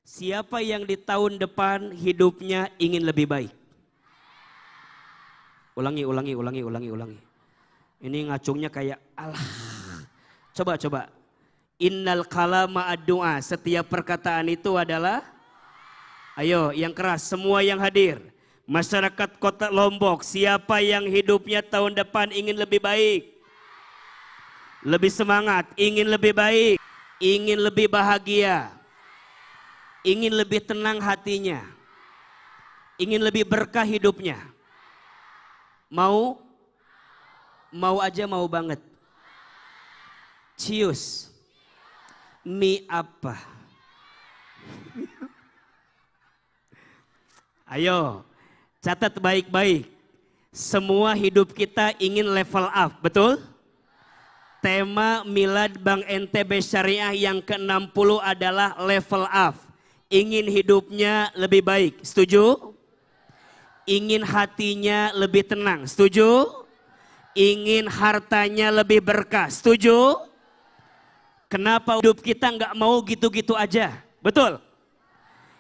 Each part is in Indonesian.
Siapa yang di tahun depan hidupnya ingin lebih baik? Ulangi. Ini ngacungnya kayak Allah. Coba. Innal kalama ad-du'a. Setiap perkataan itu adalah, ayo yang keras semua yang hadir. Masyarakat Kota Lombok, siapa yang hidupnya tahun depan ingin lebih baik? Lebih semangat, ingin lebih baik, ingin lebih bahagia, ingin lebih tenang hatinya, ingin lebih berkah hidupnya. Mau? Mau aja, mau banget. Cius. Mi apa? Ayo, catat baik-baik. Semua hidup kita ingin level up, betul? Tema Milad Bank NTB Syariah yang ke-60 adalah level up. Ingin hidupnya lebih baik, setuju? Ingin hatinya lebih tenang, setuju? Ingin hartanya lebih berkah, setuju? Kenapa hidup kita nggak mau gitu-gitu aja, betul?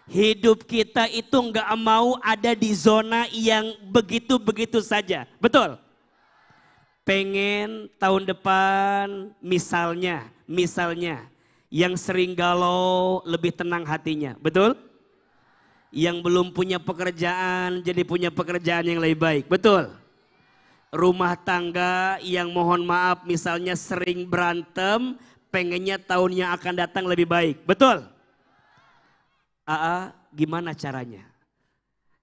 Hidup kita itu nggak mau ada di zona yang begitu-begitu saja, betul? Pengen tahun depan misalnya yang sering galau lebih tenang hatinya, betul? Yang belum punya pekerjaan jadi punya pekerjaan yang lebih baik, betul? Rumah tangga yang mohon maaf misalnya sering berantem, pengennya tahun yang akan datang lebih baik, betul? Gimana caranya?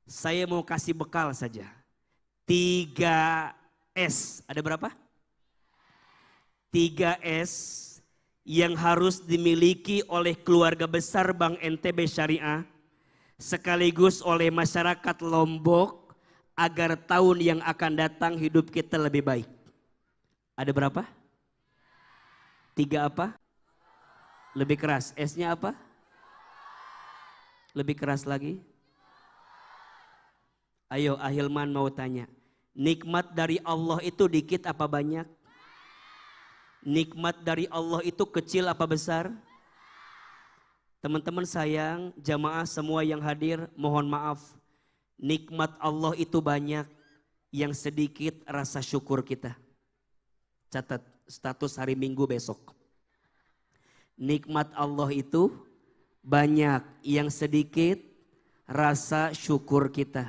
Saya mau kasih bekal saja. 3S, ada berapa? 3S yang harus dimiliki oleh keluarga besar Bank NTB Syariah sekaligus oleh masyarakat Lombok agar tahun yang akan datang hidup kita lebih baik. Ada berapa? 3 apa? Lebih keras. S-nya apa? Lebih keras lagi. Ayo Ahilman mau tanya. Nikmat dari Allah itu dikit apa banyak? Nikmat dari Allah itu kecil apa besar? Teman-teman sayang, jamaah semua yang hadir, mohon maaf. Nikmat Allah itu banyak, yang sedikit rasa syukur kita. Catat status hari Minggu besok. Nikmat Allah itu banyak, yang sedikit rasa syukur kita.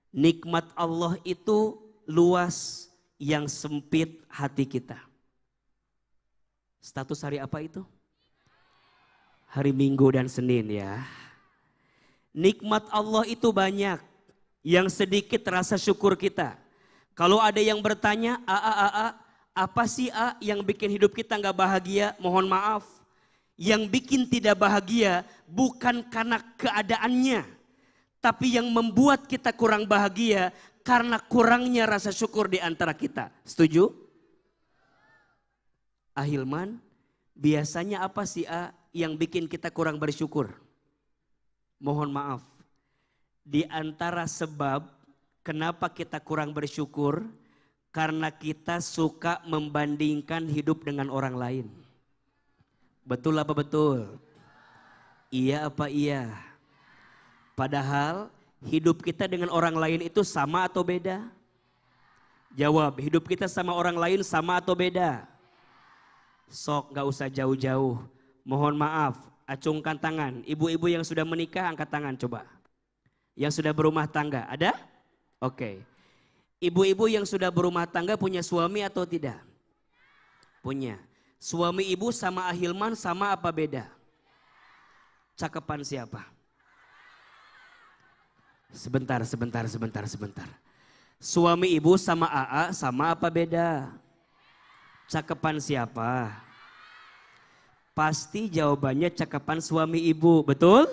Nikmat Allah itu luas, yang sempit hati kita. Status hari apa itu? Hari Minggu dan Senin ya. Nikmat Allah itu banyak, yang sedikit rasa syukur kita. Kalau ada yang bertanya, apa sih yang bikin hidup kita nggak bahagia? Mohon maaf, yang bikin tidak bahagia bukan karena keadaannya, tapi yang membuat kita kurang bahagia karena kurangnya rasa syukur di antara kita. Setuju? Ahilman, biasanya apa sih yang bikin kita kurang bersyukur? Mohon maaf, di antara sebab kenapa kita kurang bersyukur, karena kita suka membandingkan hidup dengan orang lain. Betul apa betul? Iya apa iya? Padahal hidup kita dengan orang lain itu sama atau beda? Jawab, hidup kita sama orang lain sama atau beda? Sok gak usah jauh-jauh. Mohon maaf, acungkan tangan. Ibu-ibu yang sudah menikah angkat tangan coba. Yang sudah berumah tangga, ada? Oke. Ibu-ibu yang sudah berumah tangga punya suami atau tidak? Punya. Suami ibu sama Ahilman sama apa beda? Cakepan siapa? Sebentar. Suami ibu sama AA sama apa beda? Cakepan siapa? Pasti jawabannya cakapan suami ibu, betul?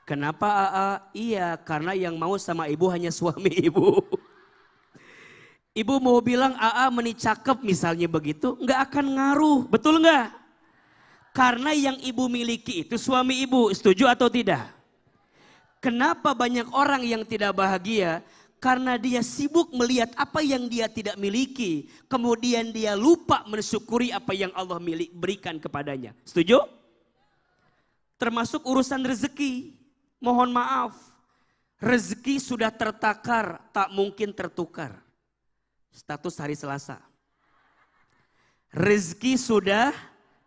Kenapa AA? Iya, karena yang mau sama ibu hanya suami ibu. Ibu mau bilang AA meni cakep misalnya begitu, nggak akan ngaruh, betul nggak? Karena yang ibu miliki itu suami ibu, setuju atau tidak? Kenapa banyak orang yang tidak bahagia? Karena dia sibuk melihat apa yang dia tidak miliki. Kemudian dia lupa mensyukuri apa yang Allah berikan kepadanya. Setuju? Termasuk urusan rezeki. Mohon maaf. Rezeki sudah tertakar, tak mungkin tertukar. Status hari Selasa. Rezeki sudah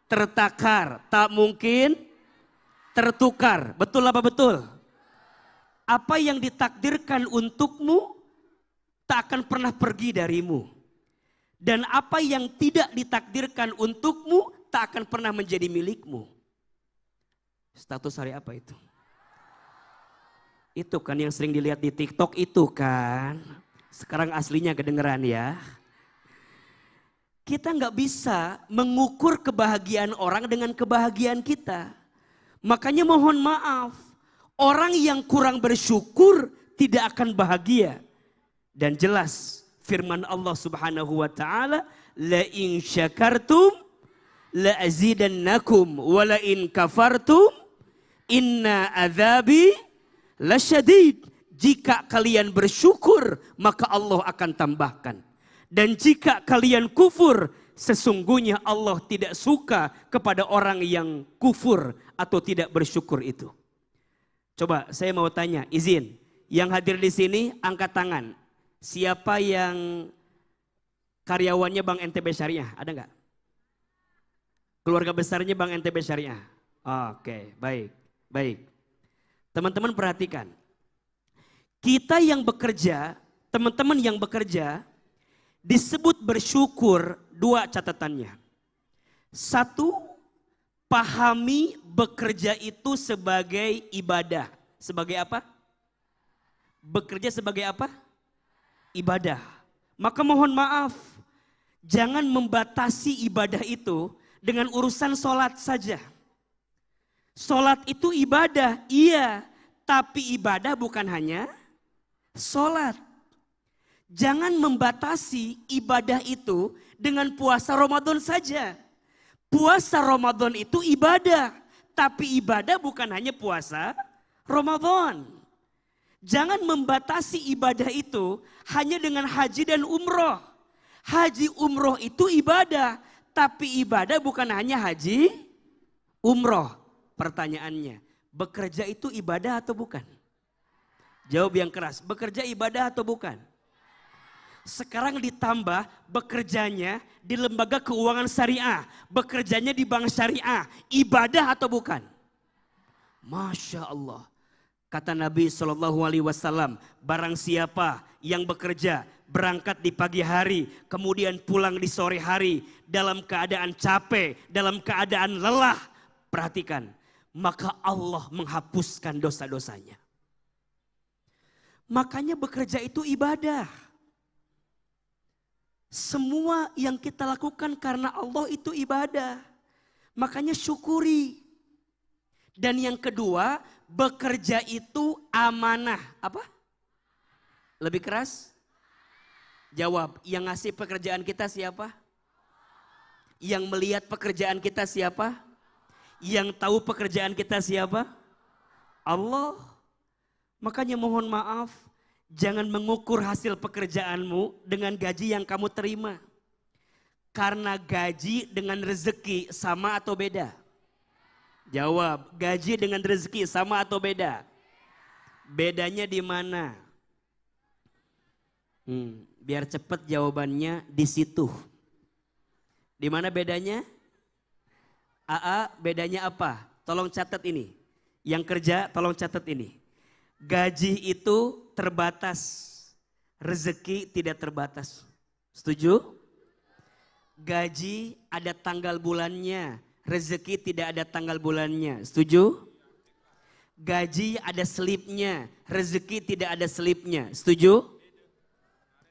tertakar, tak mungkin tertukar. Betul apa betul? Apa yang ditakdirkan untukmu tak akan pernah pergi darimu. Dan apa yang tidak ditakdirkan untukmu tak akan pernah menjadi milikmu. Status hari apa itu? Itu kan yang sering dilihat di TikTok itu kan. Sekarang aslinya kedengeran ya. Kita nggak bisa mengukur kebahagiaan orang dengan kebahagiaan kita. Makanya mohon maaf. Orang yang kurang bersyukur tidak akan bahagia. Dan jelas firman Allah Subhanahu wa taala, la in syakartum la azidannakum wa la in kafartum inna adzabi lasyadid. Jika kalian bersyukur maka Allah akan tambahkan. Dan jika kalian kufur sesungguhnya Allah tidak suka kepada orang yang kufur atau tidak bersyukur itu. Coba saya mau tanya, izin. Yang hadir di sini angkat tangan. Siapa yang karyawannya Bank NTB Syariah? Ada nggak? Keluarga besarnya Bank NTB Syariah? Oke, baik, baik. Teman-teman perhatikan. Kita yang bekerja, teman-teman yang bekerja, disebut bersyukur dua catatannya. Satu, pahami bekerja itu sebagai ibadah. Sebagai apa? Bekerja sebagai apa? Ibadah. Maka mohon maaf, jangan membatasi ibadah itu dengan urusan sholat saja. Sholat itu ibadah, iya. Tapi ibadah bukan hanya sholat. Jangan membatasi ibadah itu dengan puasa Ramadan saja. Puasa Ramadan itu ibadah. Tapi ibadah bukan hanya puasa Ramadan. Jangan membatasi ibadah itu hanya dengan haji dan umroh. Haji umroh itu ibadah. Tapi ibadah bukan hanya haji umroh. Pertanyaannya, bekerja itu ibadah atau bukan? Jawab yang keras, bekerja ibadah atau bukan? Sekarang ditambah bekerjanya di lembaga keuangan syariah, bekerjanya di bank syariah, ibadah atau bukan? Masya Allah. Kata Nabi SAW, barang siapa yang bekerja berangkat di pagi hari, kemudian pulang di sore hari dalam keadaan capek, dalam keadaan lelah, perhatikan, maka Allah menghapuskan dosa-dosanya. Makanya bekerja itu ibadah. Semua yang kita lakukan karena Allah itu ibadah. Makanya syukuri. Dan yang kedua, bekerja itu amanah. Apa? Lebih keras? Jawab, yang ngasih pekerjaan kita siapa? Yang melihat pekerjaan kita siapa? Yang tahu pekerjaan kita siapa? Allah. Makanya mohon maaf, jangan mengukur hasil pekerjaanmu dengan gaji yang kamu terima. Karena gaji dengan rezeki sama atau beda? Jawab, gaji dengan rezeki sama atau beda? Bedanya di mana? Biar cepat jawabannya di situ. Di mana bedanya? Bedanya apa? Tolong catat ini. Yang kerja tolong catat ini. Gaji itu terbatas, rezeki tidak terbatas. Setuju? Gaji ada tanggal bulannya, rezeki tidak ada tanggal bulannya. Setuju? Gaji ada selipnya, rezeki tidak ada selipnya. Setuju?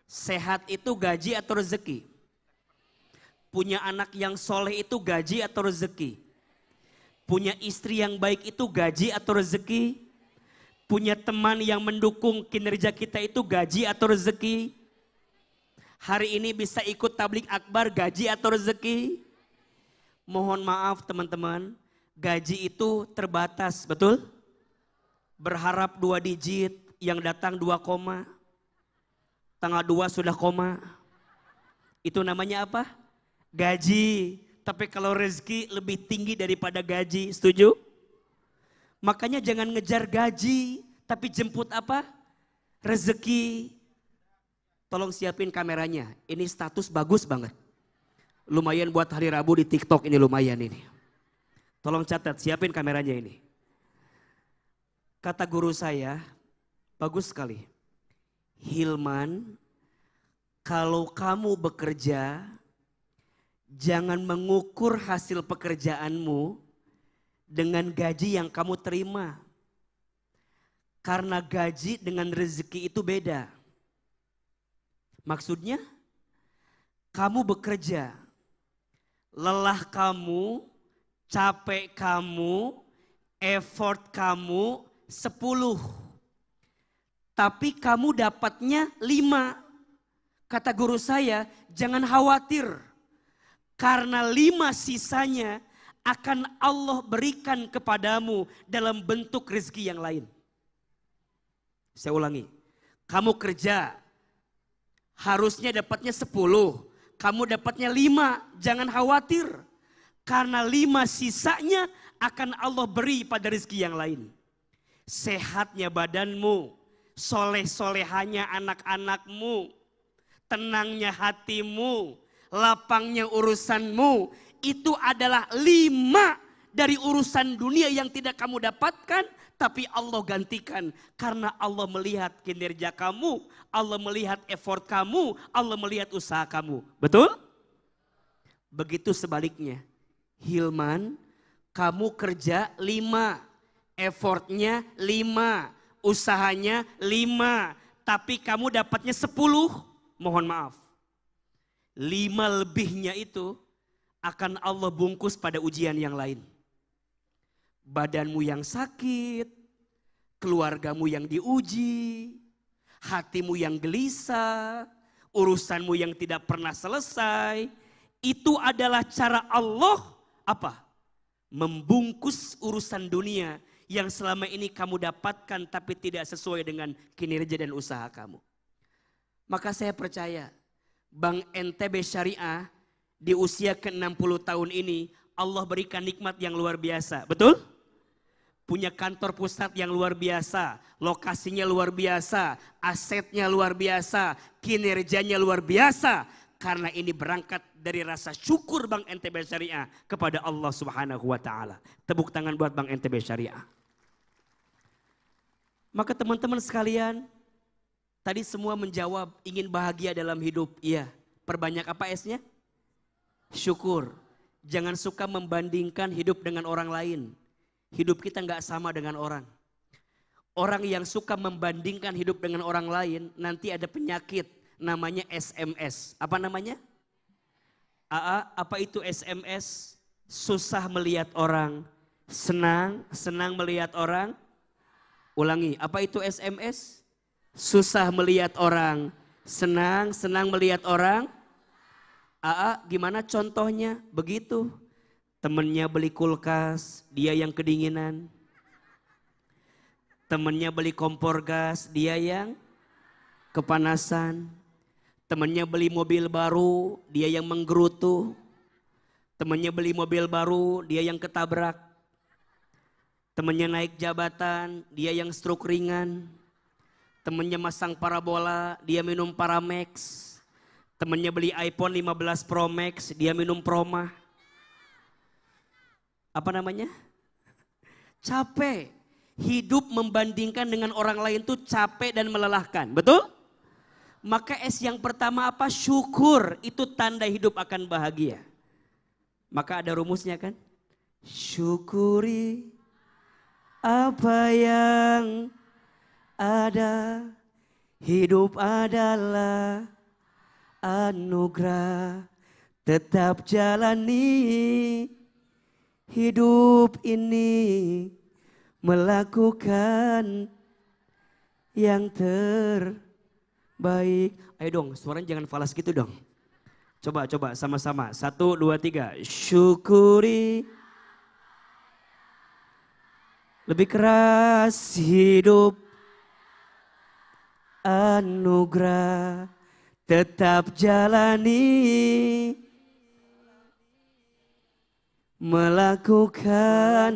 Sehat itu gaji atau rezeki? Punya anak yang soleh itu gaji atau rezeki? Punya istri yang baik itu gaji atau rezeki? Punya teman yang mendukung kinerja kita itu gaji atau rezeki? Hari ini bisa ikut tablik akbar gaji atau rezeki? Mohon maaf teman-teman, gaji itu terbatas, betul? Berharap 2 digit, yang datang 2 koma. Tanggal 2 sudah koma. Itu namanya apa? Gaji. Tapi kalau rezeki lebih tinggi daripada gaji, setuju? Makanya jangan ngejar gaji, tapi jemput apa? Rezeki. Tolong siapin kameranya. Ini status bagus banget. Lumayan buat hari Rabu di TikTok ini lumayan ini. Tolong catat, siapin kameranya ini. Kata guru saya, bagus sekali. Hilman, kalau kamu bekerja, jangan mengukur hasil pekerjaanmu dengan gaji yang kamu terima. Karena gaji dengan rezeki itu beda. Maksudnya, kamu bekerja, lelah kamu, capek kamu, effort kamu 10. Tapi kamu dapatnya 5. Kata guru saya, jangan khawatir. Karena 5 sisanya akan Allah berikan kepadamu dalam bentuk rezeki yang lain. Saya ulangi, kamu kerja harusnya dapatnya 10, kamu dapatnya 5, jangan khawatir. Karena 5 sisanya akan Allah beri pada rezeki yang lain. Sehatnya badanmu, soleh-solehanya anak-anakmu, tenangnya hatimu, lapangnya urusanmu, itu adalah 5 dari urusan dunia yang tidak kamu dapatkan, tapi Allah gantikan. Karena Allah melihat kinerja kamu, Allah melihat effort kamu, Allah melihat usaha kamu. Betul? Begitu sebaliknya. Hilman, kamu kerja 5, effortnya 5, usahanya 5, tapi kamu dapatnya 10, mohon maaf. 5 lebihnya itu akan Allah bungkus pada ujian yang lain. Badanmu yang sakit, keluargamu yang diuji, hatimu yang gelisah, urusanmu yang tidak pernah selesai. Itu adalah cara Allah apa? Membungkus urusan dunia yang selama ini kamu dapatkan tapi tidak sesuai dengan kinerja dan usaha kamu. Maka saya percaya Bank NTB Syariah di usia ke-60 tahun ini Allah berikan nikmat yang luar biasa. Betul? Punya kantor pusat yang luar biasa, lokasinya luar biasa, asetnya luar biasa, kinerjanya luar biasa. Karena ini berangkat dari rasa syukur Bank NTB Syariah kepada Allah Subhanahu wa taala. Tepuk tangan buat Bank NTB Syariah. Maka teman-teman sekalian, tadi semua menjawab ingin bahagia dalam hidup. Iya, perbanyak apa S-nya? Syukur. Jangan suka membandingkan hidup dengan orang lain. Hidup kita nggak sama dengan orang. Orang yang suka membandingkan hidup dengan orang lain nanti ada penyakit namanya SMS. Apa namanya? Apa itu SMS? Susah melihat orang, senang melihat orang. Ulangi, apa itu SMS? Susah melihat orang, senang melihat orang. Gimana contohnya? Begitu. Temennya beli kulkas, dia yang kedinginan. Temennya beli kompor gas, dia yang kepanasan. Temennya beli mobil baru, dia yang menggerutu. Temennya beli mobil baru, dia yang ketabrak. Temennya naik jabatan, dia yang stroke ringan. Temennya masang parabola, dia minum Paramex. Temennya beli iPhone 15 Pro Max, dia minum Promah. Apa namanya? Capek. Hidup membandingkan dengan orang lain tuh capek dan melelahkan. Betul? Maka S yang pertama apa? Syukur. Itu tanda hidup akan bahagia. Maka ada rumusnya kan? Syukuri apa yang ada. Hidup adalah anugerah. Tetap jalani hidup ini, melakukan yang terbaik. Ayo dong, suaranya jangan falas gitu dong. Coba sama-sama. 1, 2, 3. Syukuri. Lebih keras. Hidup anugerah. Tetap jalani. Melakukan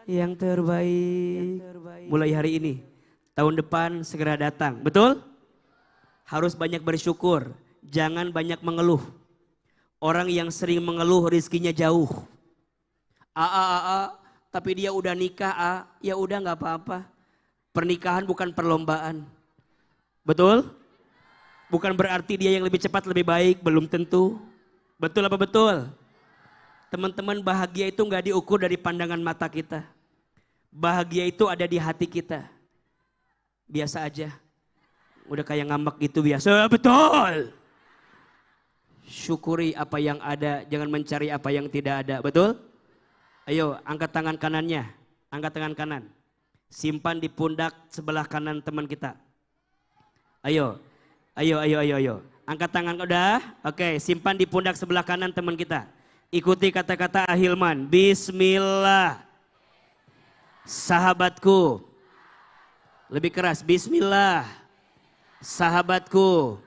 yang terbaik. Mulai hari ini, tahun depan segera datang. Betul? Harus banyak bersyukur, jangan banyak mengeluh. Orang yang sering mengeluh rizkinya jauh. Tapi dia udah nikah, ya udah nggak apa-apa. Pernikahan bukan perlombaan. Betul? Bukan berarti dia yang lebih cepat lebih baik, belum tentu. Betul apa betul? Teman-teman, bahagia itu nggak diukur dari pandangan mata kita. Bahagia itu ada di hati kita. Biasa aja. Udah kayak ngambek gitu biasa, betul. Syukuri apa yang ada, jangan mencari apa yang tidak ada, betul? Ayo, angkat tangan kanannya, angkat tangan kanan. Simpan di pundak sebelah kanan teman kita. Ayo, ayo. Angkat tangan udah, oke, simpan di pundak sebelah kanan teman kita. Ikuti kata-kata Ahilman, Bismillah. Sahabatku, lebih keras, Bismillah. Sahabatku,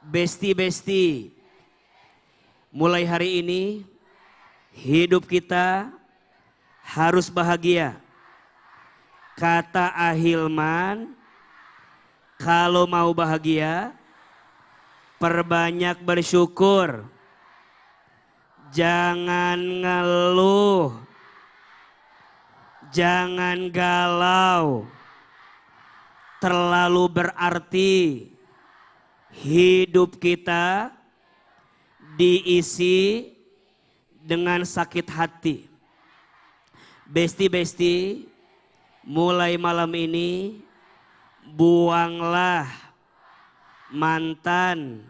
besti-besti. Mulai hari ini hidup kita harus bahagia. Kata Ahilman, kalau mau bahagia, perbanyak bersyukur. Jangan ngeluh. Jangan galau. Terlalu berarti hidup kita diisi dengan sakit hati. Besti-besti, mulai malam ini buanglah mantan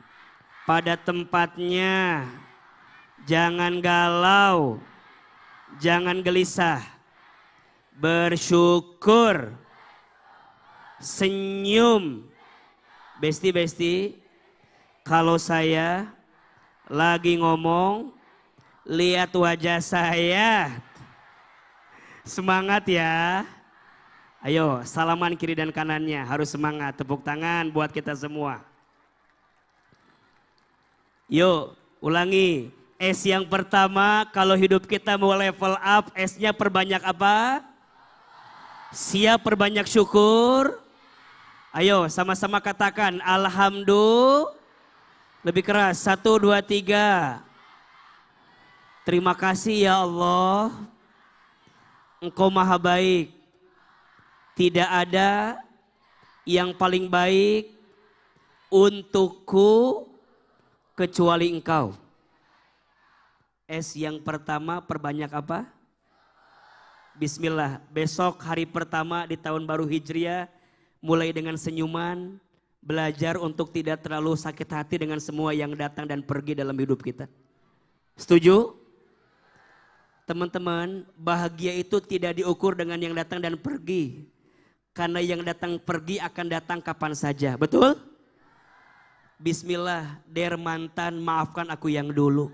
pada tempatnya. Jangan galau, jangan gelisah. Bersyukur, senyum. Besti-besti, kalau saya lagi ngomong, lihat wajah saya. Semangat ya. Ayo, salaman kiri dan kanannya, harus semangat. Tepuk tangan buat kita semua. Yuk, ulangi. S yang pertama, kalau hidup kita mau level up, S-nya perbanyak apa? Siap perbanyak syukur. Ayo, sama-sama katakan, Alhamdulillah. Lebih keras, 1, 2, 3. Terima kasih ya Allah, Engkau maha baik. Tidak ada yang paling baik untukku kecuali Engkau. S yang pertama perbanyak apa? Bismillah. Besok hari pertama di tahun baru Hijriah, mulai dengan senyuman, belajar untuk tidak terlalu sakit hati dengan semua yang datang dan pergi dalam hidup kita. Setuju? Teman-teman, bahagia itu tidak diukur dengan yang datang dan pergi. Karena yang datang pergi akan datang kapan saja. Betul? Bismillah, der mantan, maafkan aku yang dulu.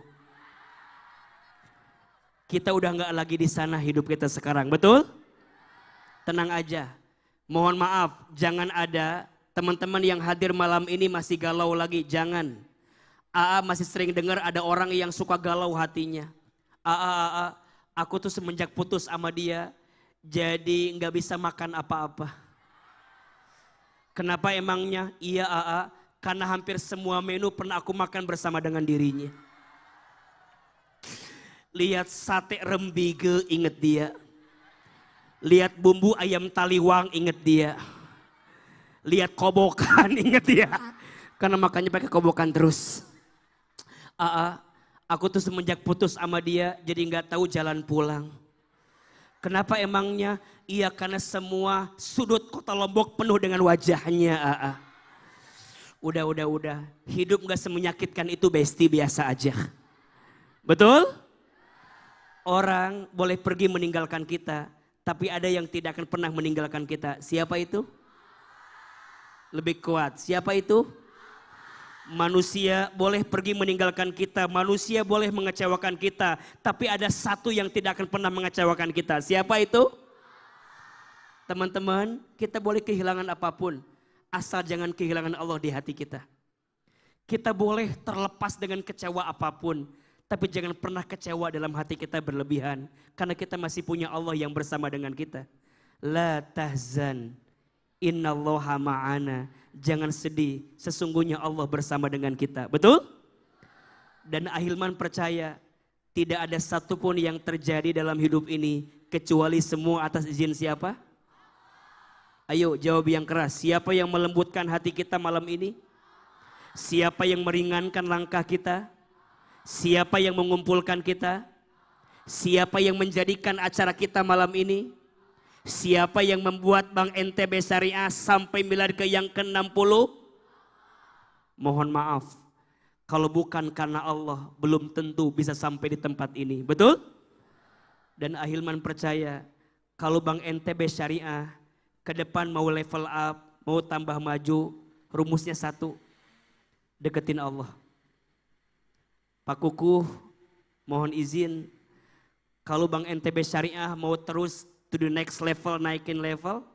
Kita udah gak lagi di sana hidup kita sekarang. Betul? Tenang aja. Mohon maaf, jangan ada teman-teman yang hadir malam ini masih galau lagi. Jangan. Masih sering dengar ada orang yang suka galau hatinya. Aku tuh semenjak putus sama dia, jadi nggak bisa makan apa-apa. Kenapa emangnya? Iya karena hampir semua menu pernah aku makan bersama dengan dirinya. Lihat sate rembige inget dia. Lihat bumbu ayam taliwang inget dia. Lihat kobokan inget dia. Karena makannya pakai kobokan terus. Aku tuh semenjak putus sama dia jadi nggak tahu jalan pulang. Kenapa emangnya? Iya karena semua sudut kota Lombok penuh dengan wajahnya. Udah. Hidup nggak semenyakitkan itu besti, biasa aja. Betul? Orang boleh pergi meninggalkan kita, tapi ada yang tidak akan pernah meninggalkan kita. Siapa itu? Lebih kuat. Siapa itu? Manusia boleh pergi meninggalkan kita, manusia boleh mengecewakan kita, tapi ada satu yang tidak akan pernah mengecewakan kita. Siapa itu? Teman-teman, kita boleh kehilangan apapun, asal jangan kehilangan Allah di hati kita. Kita boleh terlepas dengan kecewa apapun, Tapi jangan pernah kecewa dalam hati kita berlebihan. Karena kita masih punya Allah yang bersama dengan kita. La tahzan, innallaha ma'ana. Jangan sedih, sesungguhnya Allah bersama dengan kita. Betul? Dan Ahilman percaya, tidak ada satupun yang terjadi dalam hidup ini kecuali semua atas izin siapa? Ayo jawab yang keras. Siapa yang melembutkan hati kita malam ini? Siapa yang meringankan langkah kita? Siapa yang mengumpulkan kita? Siapa yang menjadikan acara kita malam ini? Siapa yang membuat Bank NTB Syariah sampai miliar ke yang ke-60? Mohon maaf, kalau bukan karena Allah, belum tentu bisa sampai di tempat ini. Betul? Dan Ahilman percaya, kalau Bank NTB Syariah ke depan mau level up, mau tambah maju, rumusnya satu, deketin Allah. Pak Kukuh, mohon izin, kalau Bank NTB Syariah mau terus to the next level, naikin level,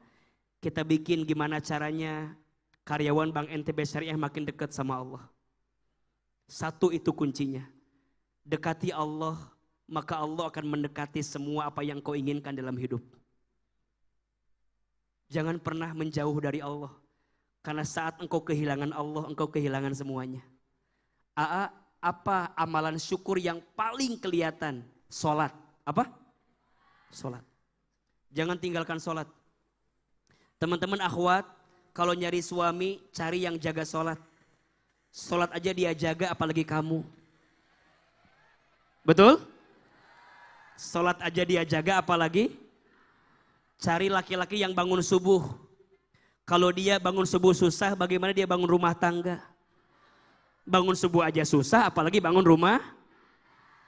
kita bikin gimana caranya karyawan Bank NTB Syariah makin dekat sama Allah. Satu itu kuncinya. Dekati Allah, maka Allah akan mendekati semua apa yang kau inginkan dalam hidup. Jangan pernah menjauh dari Allah. Karena saat engkau kehilangan Allah, engkau kehilangan semuanya. Apa amalan syukur yang paling kelihatan? Sholat. Apa? Sholat. Jangan tinggalkan sholat. Teman-teman akhwat, kalau nyari suami, cari yang jaga sholat. Sholat aja dia jaga, apalagi kamu. Betul? Sholat aja dia jaga, apalagi? Cari laki-laki yang bangun subuh. Kalau dia bangun subuh susah, bagaimana dia bangun rumah tangga? Bangun subuh aja susah, apalagi bangun rumah.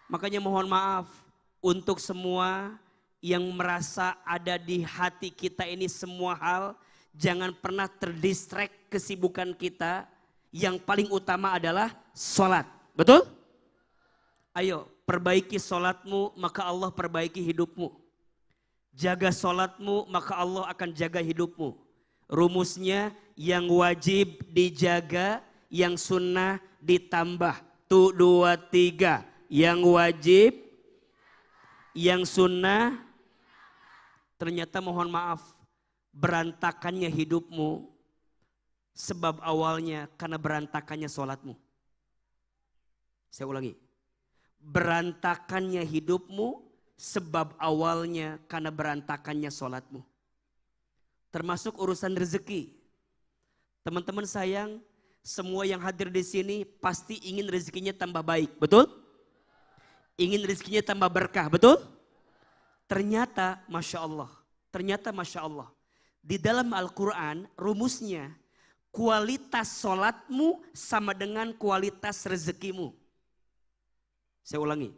Makanya mohon maaf untuk semua yang merasa ada di hati kita ini semua hal. Jangan pernah terdistract kesibukan kita. Yang paling utama adalah sholat. Betul? Ayo perbaiki sholatmu, maka Allah perbaiki hidupmu. Jaga sholatmu, maka Allah akan jaga hidupmu. Rumusnya yang wajib dijaga, yang sunnah ditambah. 1, 2, 3. Yang wajib, yang sunnah. Ternyata mohon maaf, berantakannya hidupmu sebab awalnya karena berantakannya sholatmu. Saya ulangi. Berantakannya hidupmu sebab awalnya karena berantakannya sholatmu. Termasuk urusan rezeki. Teman-teman sayang, semua yang hadir di sini pasti ingin rezekinya tambah baik, betul? Ingin rezekinya tambah berkah, betul? Ternyata Masya Allah, di dalam Al-Quran rumusnya kualitas sholatmu sama dengan kualitas rezekimu. Saya ulangi,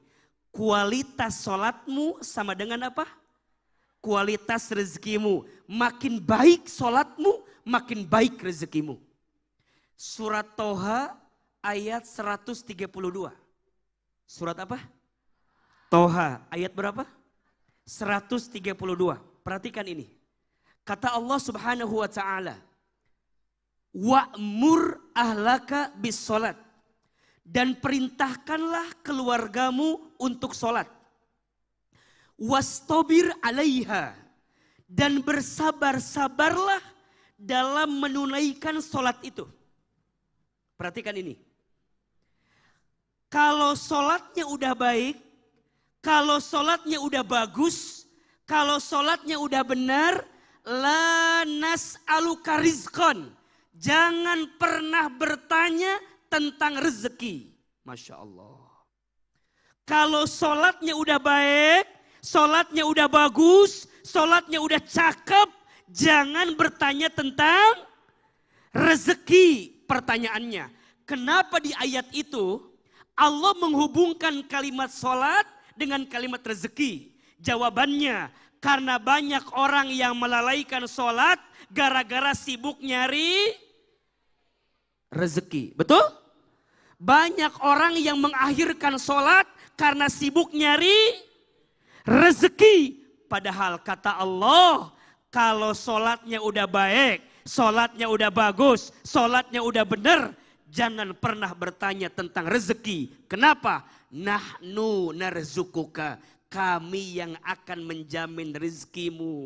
kualitas sholatmu sama dengan apa? Kualitas rezekimu. Makin baik sholatmu, makin baik rezekimu. Surat Toha ayat 132. Surat apa? Toha ayat berapa? 132. Perhatikan ini. Kata Allah Subhanahu wa taala, "Wa'mur ahlaka bis salat." Dan perintahkanlah keluargamu untuk salat. "Wastabir 'alaiha." Dan bersabar-sabarlah dalam menunaikan salat itu. Perhatikan ini. Kalau sholatnya udah baik, kalau sholatnya udah bagus, kalau sholatnya udah benar, la nas'aluka rizqan. Jangan pernah bertanya tentang rezeki. Masya Allah. Kalau sholatnya udah baik, sholatnya udah bagus, sholatnya udah cakep, jangan bertanya tentang rezeki. Pertanyaannya, kenapa di ayat itu Allah menghubungkan kalimat sholat dengan kalimat rezeki? Jawabannya, karena banyak orang yang melalaikan sholat gara-gara sibuk nyari rezeki. Betul? Banyak orang yang mengakhirkan sholat karena sibuk nyari rezeki. Padahal kata Allah, kalau sholatnya udah baik, sholatnya udah bagus, sholatnya udah benar, Jangan pernah bertanya tentang rezeki. Kenapa? Nahnu narzukuka. Kami yang akan menjamin rezekimu.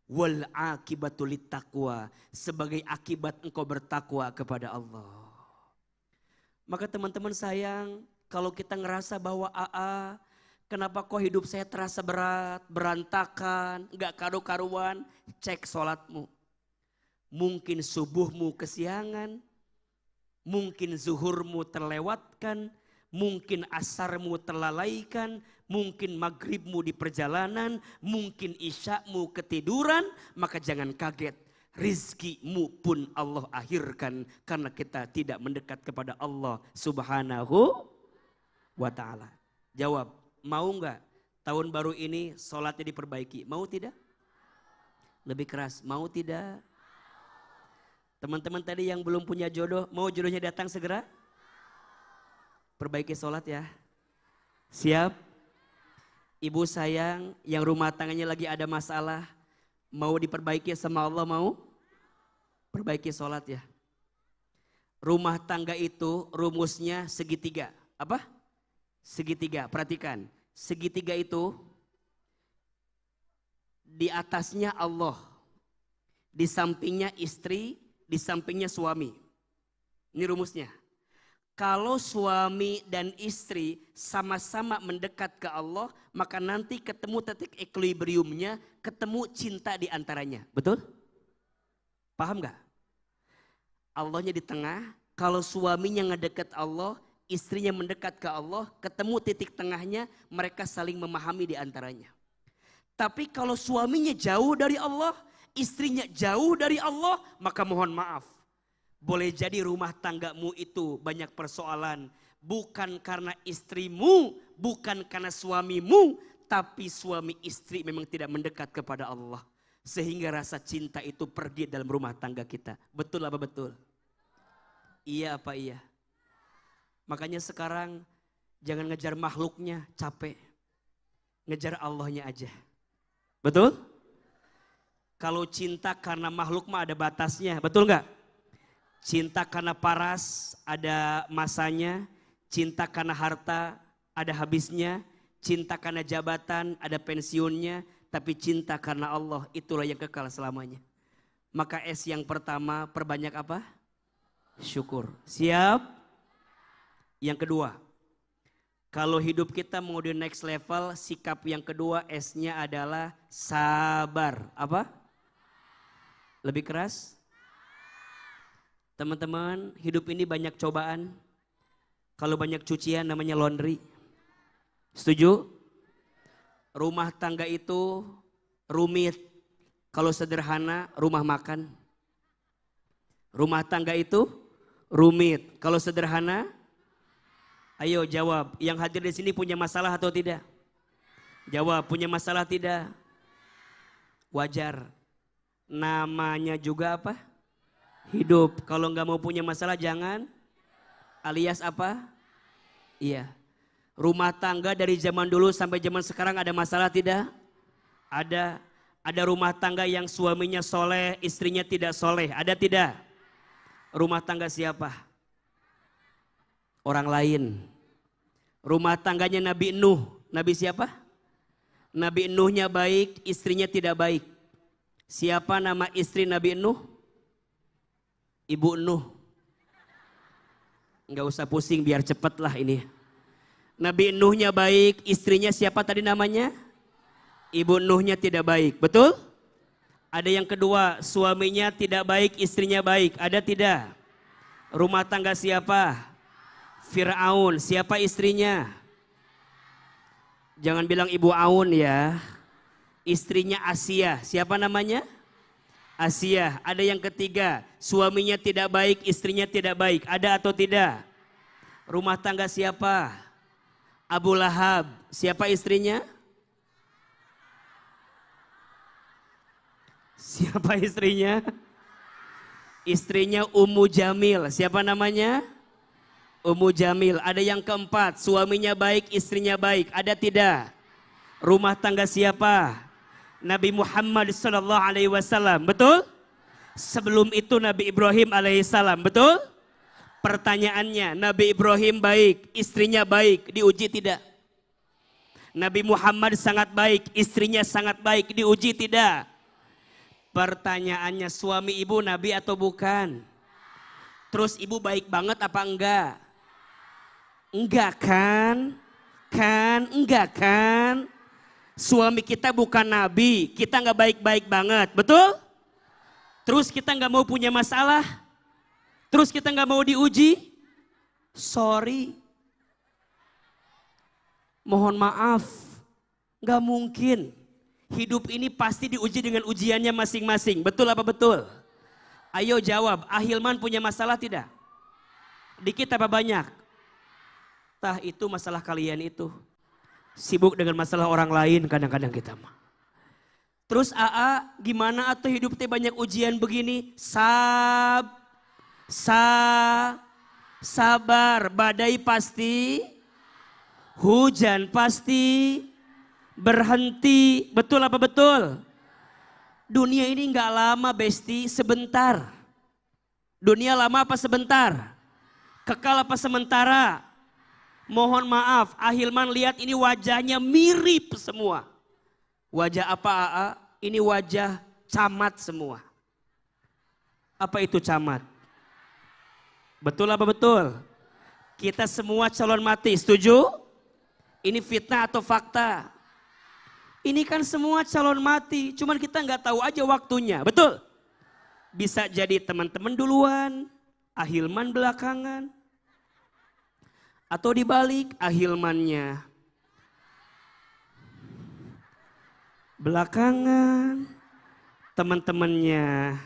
Wal akibatu littaqwa. Sebagai akibat engkau bertakwa kepada Allah. Maka teman-teman sayang, kalau kita ngerasa bahwa kenapa kok hidup saya terasa berat, berantakan, gak karu-karuan, cek sholatmu. Mungkin subuhmu kesiangan, mungkin zuhurmu terlewatkan, mungkin asarmu terlalaikan, mungkin maghribmu di perjalanan, mungkin isyakmu ketiduran, maka jangan kaget. Rizkimu pun Allah akhirkan karena kita tidak mendekat kepada Allah Subhanahu wa ta'ala. Jawab, mau nggak tahun baru ini sholatnya diperbaiki? Mau tidak? Lebih keras, mau tidak? Teman-teman tadi yang belum punya jodoh, mau jodohnya datang segera? Perbaiki sholat ya. Siap? Ibu sayang yang rumah tangganya lagi ada masalah, mau diperbaiki sama Allah, mau? Perbaiki sholat ya. Rumah tangga itu rumusnya segitiga. Apa? Segitiga, perhatikan. Segitiga itu di atasnya Allah, di sampingnya istri, di sampingnya suami. Ini rumusnya. Kalau suami dan istri sama-sama mendekat ke Allah, maka nanti ketemu titik equilibriumnya, ketemu cinta di antaranya. Betul? Paham gak? Allahnya di tengah, kalau suaminya ngedekat Allah, istrinya mendekat ke Allah, ketemu titik tengahnya, mereka saling memahami di antaranya. Tapi kalau suaminya jauh dari Allah, istrinya jauh dari Allah, maka mohon maaf. Boleh jadi rumah tanggamu itu banyak persoalan. Bukan karena istrimu, bukan karena suamimu, tapi suami istri memang tidak mendekat kepada Allah. Sehingga rasa cinta itu pergi dalam rumah tangga kita. Betul apa betul? Iya apa iya? Makanya sekarang jangan ngejar makhluknya, capek. Ngejar Allahnya aja. Betul? Kalau cinta karena makhluk mah ada batasnya, betul nggak? Cinta karena paras ada masanya, cinta karena harta ada habisnya, cinta karena jabatan ada pensiunnya, tapi cinta karena Allah itulah yang kekal selamanya. Maka S yang pertama, perbanyak apa? Syukur. Siap? Yang kedua, kalau hidup kita mau di next level, sikap yang kedua S-nya adalah sabar. Apa? Lebih keras? Teman-teman, hidup ini banyak cobaan. Kalau banyak cucian namanya laundry. Setuju? Rumah tangga itu rumit. Kalau sederhana, rumah makan. Rumah tangga itu rumit. Kalau sederhana, ayo jawab. Yang hadir di sini punya masalah atau tidak? Jawab, punya masalah tidak? Wajar. Namanya juga apa? Hidup. Kalau nggak mau punya masalah jangan. Alias apa? Iya. Rumah tangga dari zaman dulu sampai zaman sekarang ada masalah tidak? Ada. Ada rumah tangga yang suaminya soleh, istrinya tidak soleh. Ada tidak? Rumah tangga siapa? Orang lain. Rumah tangganya Nabi Nuh. Nabi siapa? Nabi Nuhnya baik, istrinya tidak baik. Siapa nama istri Nabi Nuh? Ibu Nuh. Enggak usah pusing biar cepet lah ini. Nabi Nuhnya baik, istrinya siapa tadi namanya? Ibu Nuhnya tidak baik, betul? Ada yang kedua, suaminya tidak baik, istrinya baik. Ada tidak? Rumah tangga siapa? Fir'aun, siapa istrinya? Jangan bilang Ibu Aun ya. Istrinya Asia, siapa namanya? Asia. Ada yang ketiga, suaminya tidak baik, istrinya tidak baik. Ada atau tidak? Rumah tangga siapa? Abu Lahab. Siapa istrinya? Siapa istrinya? Istrinya Ummu Jamil. Siapa namanya? Ummu Jamil. Ada yang keempat, suaminya baik, istrinya baik. Ada tidak? Rumah tangga siapa? Nabi Muhammad sallallahu alaihi wasallam, betul? Sebelum itu Nabi Ibrahim alaihissalam, betul? Pertanyaannya, Nabi Ibrahim baik, istrinya baik, diuji tidak? Nabi Muhammad sangat baik, istrinya sangat baik, diuji tidak? Pertanyaannya, suami ibu nabi atau bukan? Terus ibu baik banget apa enggak? Enggak kan? Enggak kan? Suami kita bukan nabi, kita enggak baik-baik banget, betul? Terus kita enggak mau punya masalah? Terus kita enggak mau diuji? Sorry. Mohon maaf, enggak mungkin. Hidup ini pasti diuji dengan ujiannya masing-masing, betul apa betul? Ayo jawab, Ahilman punya masalah tidak? Dikit apa banyak? Tah itu masalah kalian itu. Sibuk dengan masalah orang lain kadang-kadang kita mah. Terus AA gimana atau hidup teh banyak ujian begini? Sabar, badai pasti, hujan pasti, berhenti. Betul apa betul? Dunia ini nggak lama besti, sebentar. Dunia lama apa sebentar? Kekal apa sementara? Mohon maaf, Ahilman lihat ini wajahnya mirip semua. Wajah apa AA? Ini wajah camat semua. Apa itu camat? Betul apa betul? Kita semua calon mati, setuju? Ini fitnah atau fakta? Ini kan semua calon mati, cuman kita nggak tahu aja waktunya, betul? Bisa jadi teman-teman duluan, Ahilman belakangan. Atau dibalik, Ahilmannya belakangan, teman-temannya.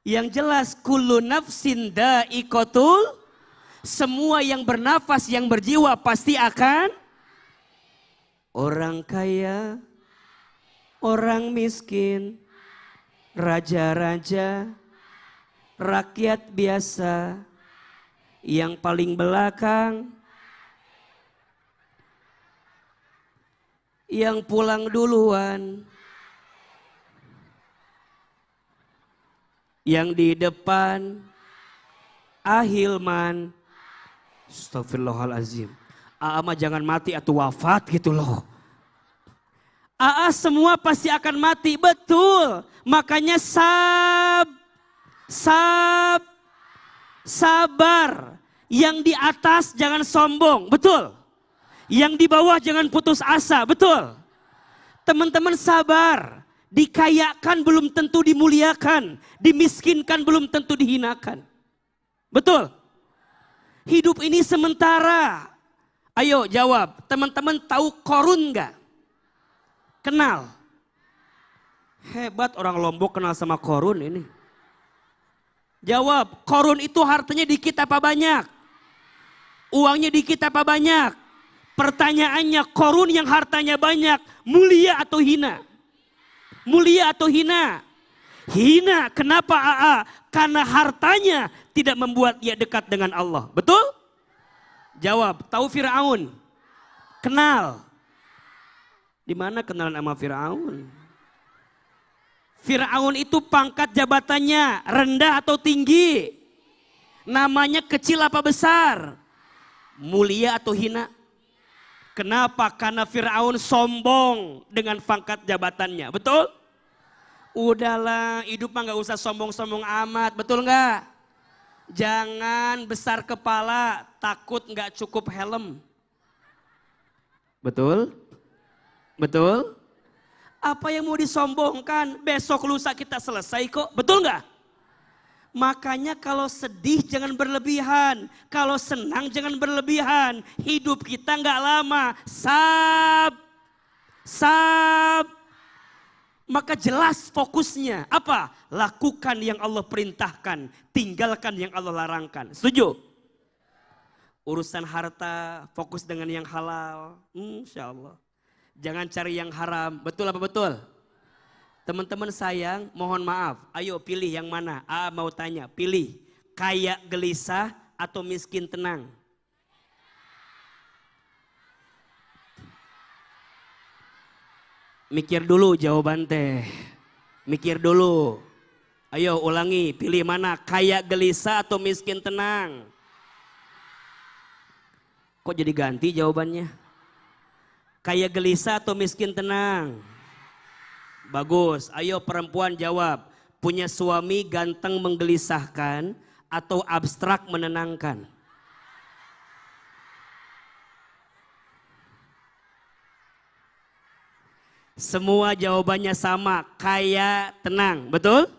Yang jelas kullu nafsin dha'iqatul, semua yang bernafas, yang berjiwa pasti akan. Orang kaya, orang miskin, raja-raja, rakyat biasa, yang paling belakang, yang pulang duluan, yang di depan, Ahilman. Astagfirullahaladzim. AA mah jangan mati atau wafat gitu loh. AA semua pasti akan mati, betul. Makanya sabar. Yang di atas jangan sombong, betul. Yang di bawah jangan putus asa, betul. Teman-teman sabar. Dikayakan belum tentu dimuliakan. Dimiskinkan belum tentu dihinakan. Betul. Hidup ini sementara. Ayo jawab, teman-teman tahu Korun nggak? Kenal? Hebat orang Lombok kenal sama Korun ini. Jawab, Korun itu hartanya dikit apa banyak? Uangnya dikit apa banyak? Pertanyaannya, Korun yang hartanya banyak, mulia atau hina? Mulia atau hina? Hina. Kenapa AA? Karena hartanya tidak membuat dia dekat dengan Allah. Betul? Jawab, tahu Fir'aun? Kenal. Di mana kenalan sama Fir'aun? Fir'aun itu pangkat jabatannya rendah atau tinggi? Namanya kecil apa besar? Mulia atau hina? Kenapa? Karena Fir'aun sombong dengan pangkat jabatannya. Betul? Udahlah, hidup mah gak usah sombong-sombong amat. Betul gak? Jangan besar kepala, takut gak cukup helm. Betul? Betul? Apa yang mau disombongkan? Besok lusa kita selesai kok. Betul gak? Makanya kalau sedih jangan berlebihan. Kalau senang jangan berlebihan. Hidup kita gak lama. Maka jelas fokusnya. Apa? Lakukan yang Allah perintahkan. Tinggalkan yang Allah larangkan. Setuju? Urusan harta, fokus dengan yang halal. Insya Allah. Jangan cari yang haram. Betul apa betul? Teman-teman sayang, mohon maaf. Ayo pilih yang mana? Mau tanya, pilih. Kaya gelisah atau miskin tenang? Mikir dulu jawaban teh. Mikir dulu. Ayo ulangi, pilih mana? Kaya gelisah atau miskin tenang? Kok jadi ganti jawabannya? Kaya gelisah atau miskin tenang? Bagus, ayo perempuan jawab. Punya suami ganteng menggelisahkan atau abstrak menenangkan? Semua jawabannya sama, kaya tenang, betul?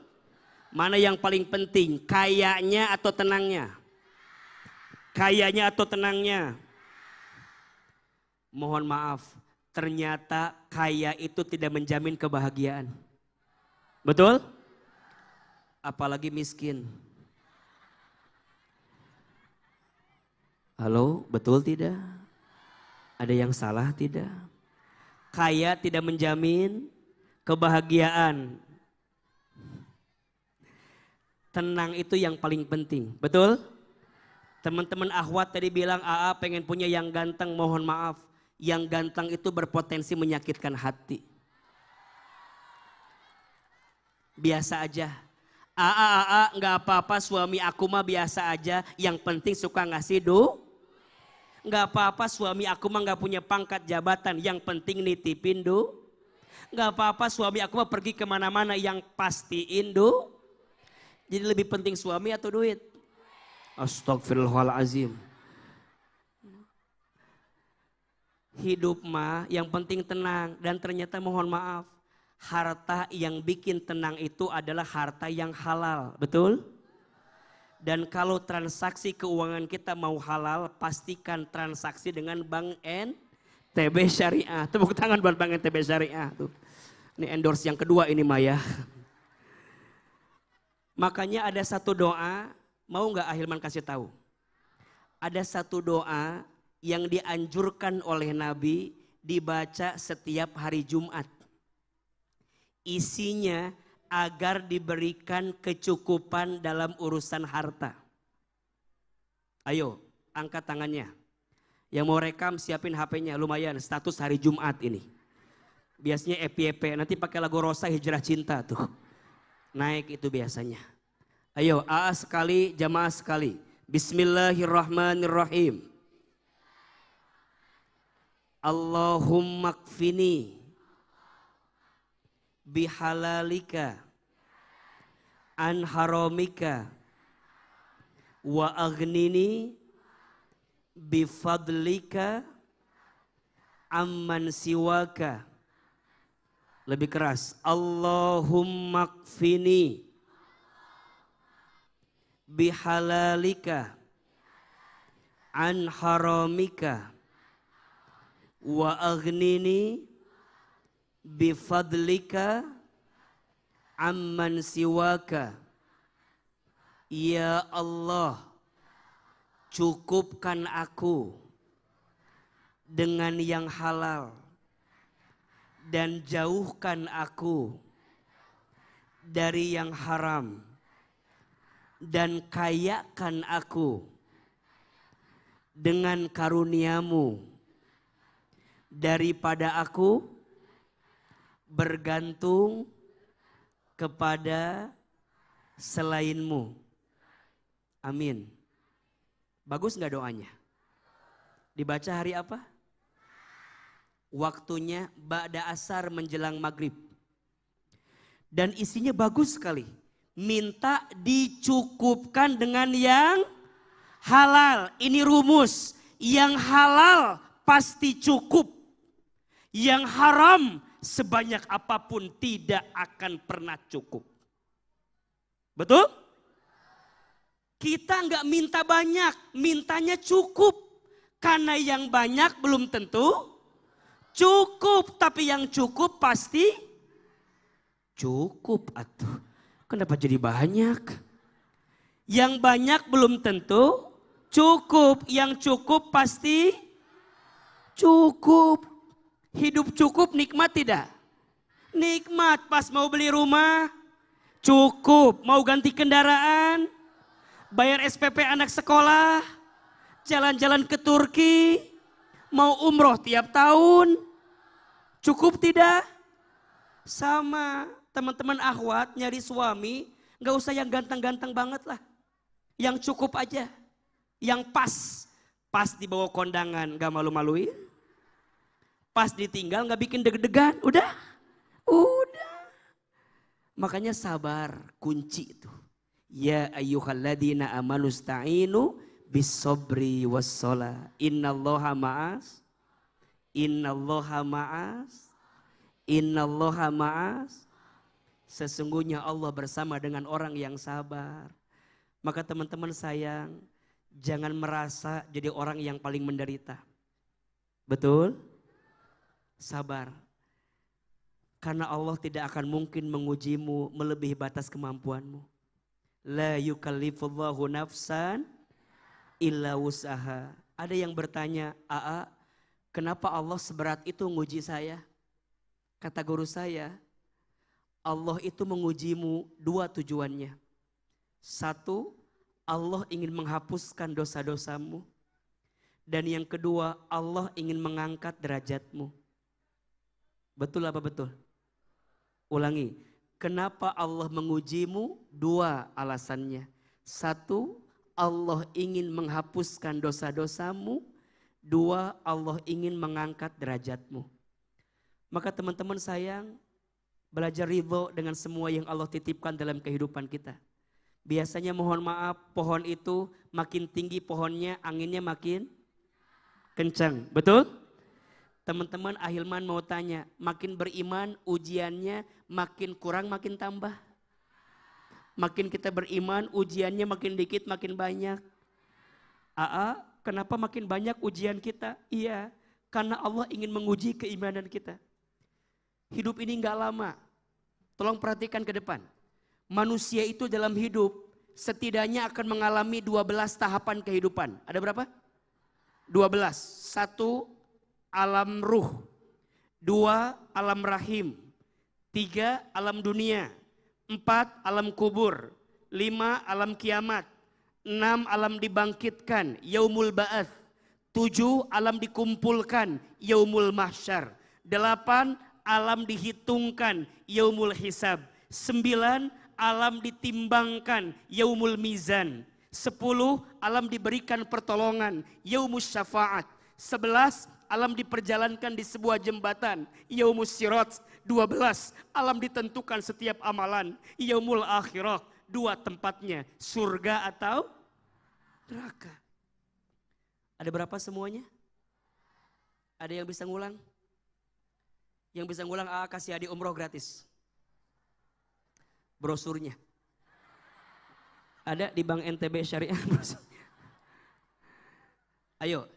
Mana yang paling penting, kayanya atau tenangnya? Kayanya atau tenangnya? Mohon maaf, ternyata kaya itu tidak menjamin kebahagiaan. Betul? Apalagi miskin. Halo, betul tidak? Ada yang salah tidak? Kaya tidak menjamin kebahagiaan. Tenang itu yang paling penting, betul? Teman-teman akhwat tadi bilang AA pengen punya yang ganteng, mohon maaf. Yang ganteng itu berpotensi menyakitkan hati. Biasa aja. AA nggak apa-apa, suami aku mah biasa aja. Yang penting suka ngasih nggak apa-apa, suami aku mah nggak punya pangkat jabatan. Yang penting nitipin nggak apa-apa, suami aku mah pergi kemana-mana. Yang pastiin Jadi lebih penting suami atau duit? Astagfirullahalazim. Hidup mah yang penting tenang. Dan ternyata mohon maaf, harta yang bikin tenang itu adalah harta yang halal, betul? Dan kalau transaksi keuangan kita mau halal, pastikan transaksi dengan Bank NTB Syariah. Tepuk tangan buat Bank NTB Syariah. Tuh. Ini endorse yang kedua ini Maya. Makanya ada satu doa, mau nggak Ahilman kasih tahu? Ada satu doa yang dianjurkan oleh Nabi dibaca setiap hari Jumat. Isinya agar diberikan kecukupan dalam urusan harta. Ayo, angkat tangannya. Yang mau rekam siapin HP-nya, lumayan status hari Jumat ini. Biasanya FYP, nanti pakai lagu Rosa Hijrah Cinta tuh. Naik itu biasanya. Ayo, AA sekali, jamaah sekali. Bismillahirrahmanirrahim. Allahumma kfini bihalalika an haramika wa aghnini bifadlika amman siwaka. Lebih keras. Allahumma kfini bihalalika an haramika wa aghnini bifadlika amman siwaka. Ya Allah, cukupkan aku dengan yang halal dan jauhkan aku dari yang haram, dan kayakan aku dengan karuniamu daripada aku bergantung kepada selainmu. Amin. Bagus nggak doanya? Dibaca hari apa? Waktunya ba'da asar menjelang maghrib. Dan isinya bagus sekali. Minta dicukupkan dengan yang halal. Ini rumus. Yang halal pasti cukup. Yang haram sebanyak apapun tidak akan pernah cukup. Betul? Kita nggak minta banyak, mintanya cukup. Karena yang banyak belum tentu cukup. Tapi yang cukup pasti cukup atuh. Kenapa jadi banyak? Yang banyak belum tentu cukup. Yang cukup pasti cukup. Hidup cukup nikmat tidak? Nikmat. Pas mau beli rumah cukup. Mau ganti kendaraan, bayar SPP anak sekolah, jalan-jalan ke Turki, mau umroh tiap tahun, cukup tidak? Sama teman-teman akhwat nyari suami Nggak usah yang ganteng-ganteng banget lah. Yang cukup aja. Yang pas. Pas dibawa kondangan gak malu-maluin. Pas ditinggal gak bikin deg-degan. Udah. Makanya sabar kunci itu. Ya ayyuhalladzina amanu sta'inu bisobri wassalah. Innallaha ma'as. Innallaha ma'as. Innallaha ma'as. Sesungguhnya Allah bersama dengan orang yang sabar. Maka teman-teman sayang, jangan merasa jadi orang yang paling menderita. Betul? Sabar. Karena Allah tidak akan mungkin mengujimu melebihi batas kemampuanmu. La yukallifullahu nafsan illa wus'aha. Ada yang bertanya, "Aa, kenapa Allah seberat itu nguji saya?" Kata guru saya, Allah itu mengujimu dua tujuannya. Satu, Allah ingin menghapuskan dosa-dosamu. Dan yang kedua, Allah ingin mengangkat derajatmu. Betul apa betul? Ulangi. Kenapa Allah mengujimu? Dua alasannya. Satu, Allah ingin menghapuskan dosa-dosamu. Dua, Allah ingin mengangkat derajatmu. Maka teman-teman sayang, belajar ridho dengan semua yang Allah titipkan dalam kehidupan kita. Biasanya mohon maaf, pohon itu makin tinggi pohonnya, anginnya makin kencang. Betul? Teman-teman, Ahilman mau tanya, makin beriman ujiannya makin kurang makin tambah? Makin kita beriman ujiannya makin dikit makin banyak? Kenapa makin banyak ujian kita? Iya, karena Allah ingin menguji keimanan kita. Hidup ini gak lama. Tolong perhatikan ke depan. Manusia itu dalam hidup setidaknya akan mengalami 12 tahapan kehidupan. Ada berapa? 12. 1, alam ruh. 2, alam rahim. 3, alam dunia. 4, alam kubur. 5, alam kiamat. 6, alam dibangkitkan, yaumul ba'ats. 7, alam dikumpulkan, yaumul mahsyar. 8, alam dihitungkan, yaumul hisab. 9, alam ditimbangkan, yaumul mizan. 10, alam diberikan pertolongan, yaumus syafaat. 11, alam diperjalankan di sebuah jembatan, yaumus sirat. 12, alam ditentukan setiap amalan, yaumul akhirah. 2 tempatnya, surga atau neraka. Ada berapa semuanya? Ada yang bisa ngulang? Yang bisa ngulang, kasih hadiah umroh gratis. Brosurnya. Ada di Bank NTB Syariah brosurnya. Ayo,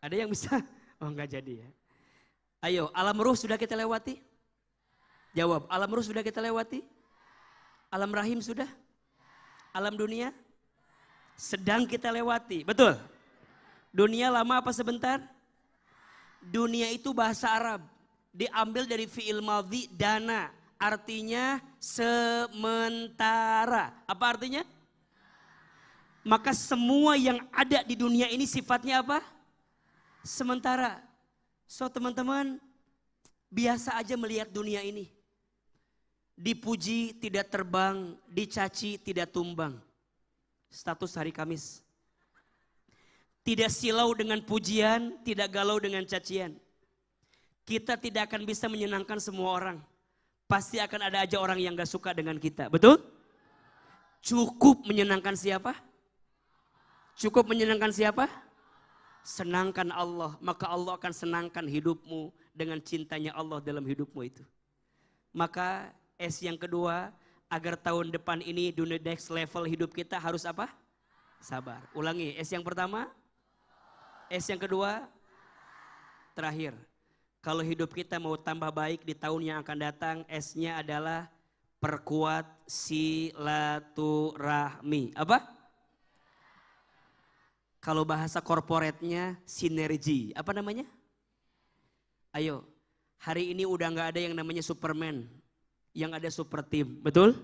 ada yang bisa? Oh enggak jadi ya. Ayo, alam ruh sudah kita lewati? Jawab, alam ruh sudah kita lewati? Alam rahim sudah? Alam dunia? Sedang kita lewati, betul? Dunia lama apa sebentar? Dunia itu bahasa Arab. Diambil dari fi'il madhi dana, artinya sementara. Apa artinya? Maka semua yang ada di dunia ini sifatnya apa? Sementara. So teman-teman, biasa aja melihat dunia ini. Dipuji tidak terbang, dicaci tidak tumbang. Status hari Kamis. Tidak silau dengan pujian, tidak galau dengan cacian. Kita tidak akan bisa menyenangkan semua orang. Pasti akan ada aja orang yang gak suka dengan kita. Betul? Cukup menyenangkan siapa? Cukup menyenangkan siapa? Senangkan Allah. Maka Allah akan senangkan hidupmu dengan cintanya Allah dalam hidupmu itu. Maka S yang kedua, agar tahun depan ini the next level hidup kita harus apa? Sabar. Ulangi, S yang pertama. S yang kedua. Terakhir. Kalau hidup kita mau tambah baik di tahun yang akan datang, S-nya adalah perkuat silaturahmi. Apa? Kalau bahasa korporatnya sinergi. Apa namanya? Ayo, hari ini udah gak ada yang namanya Superman. Yang ada super team, betul?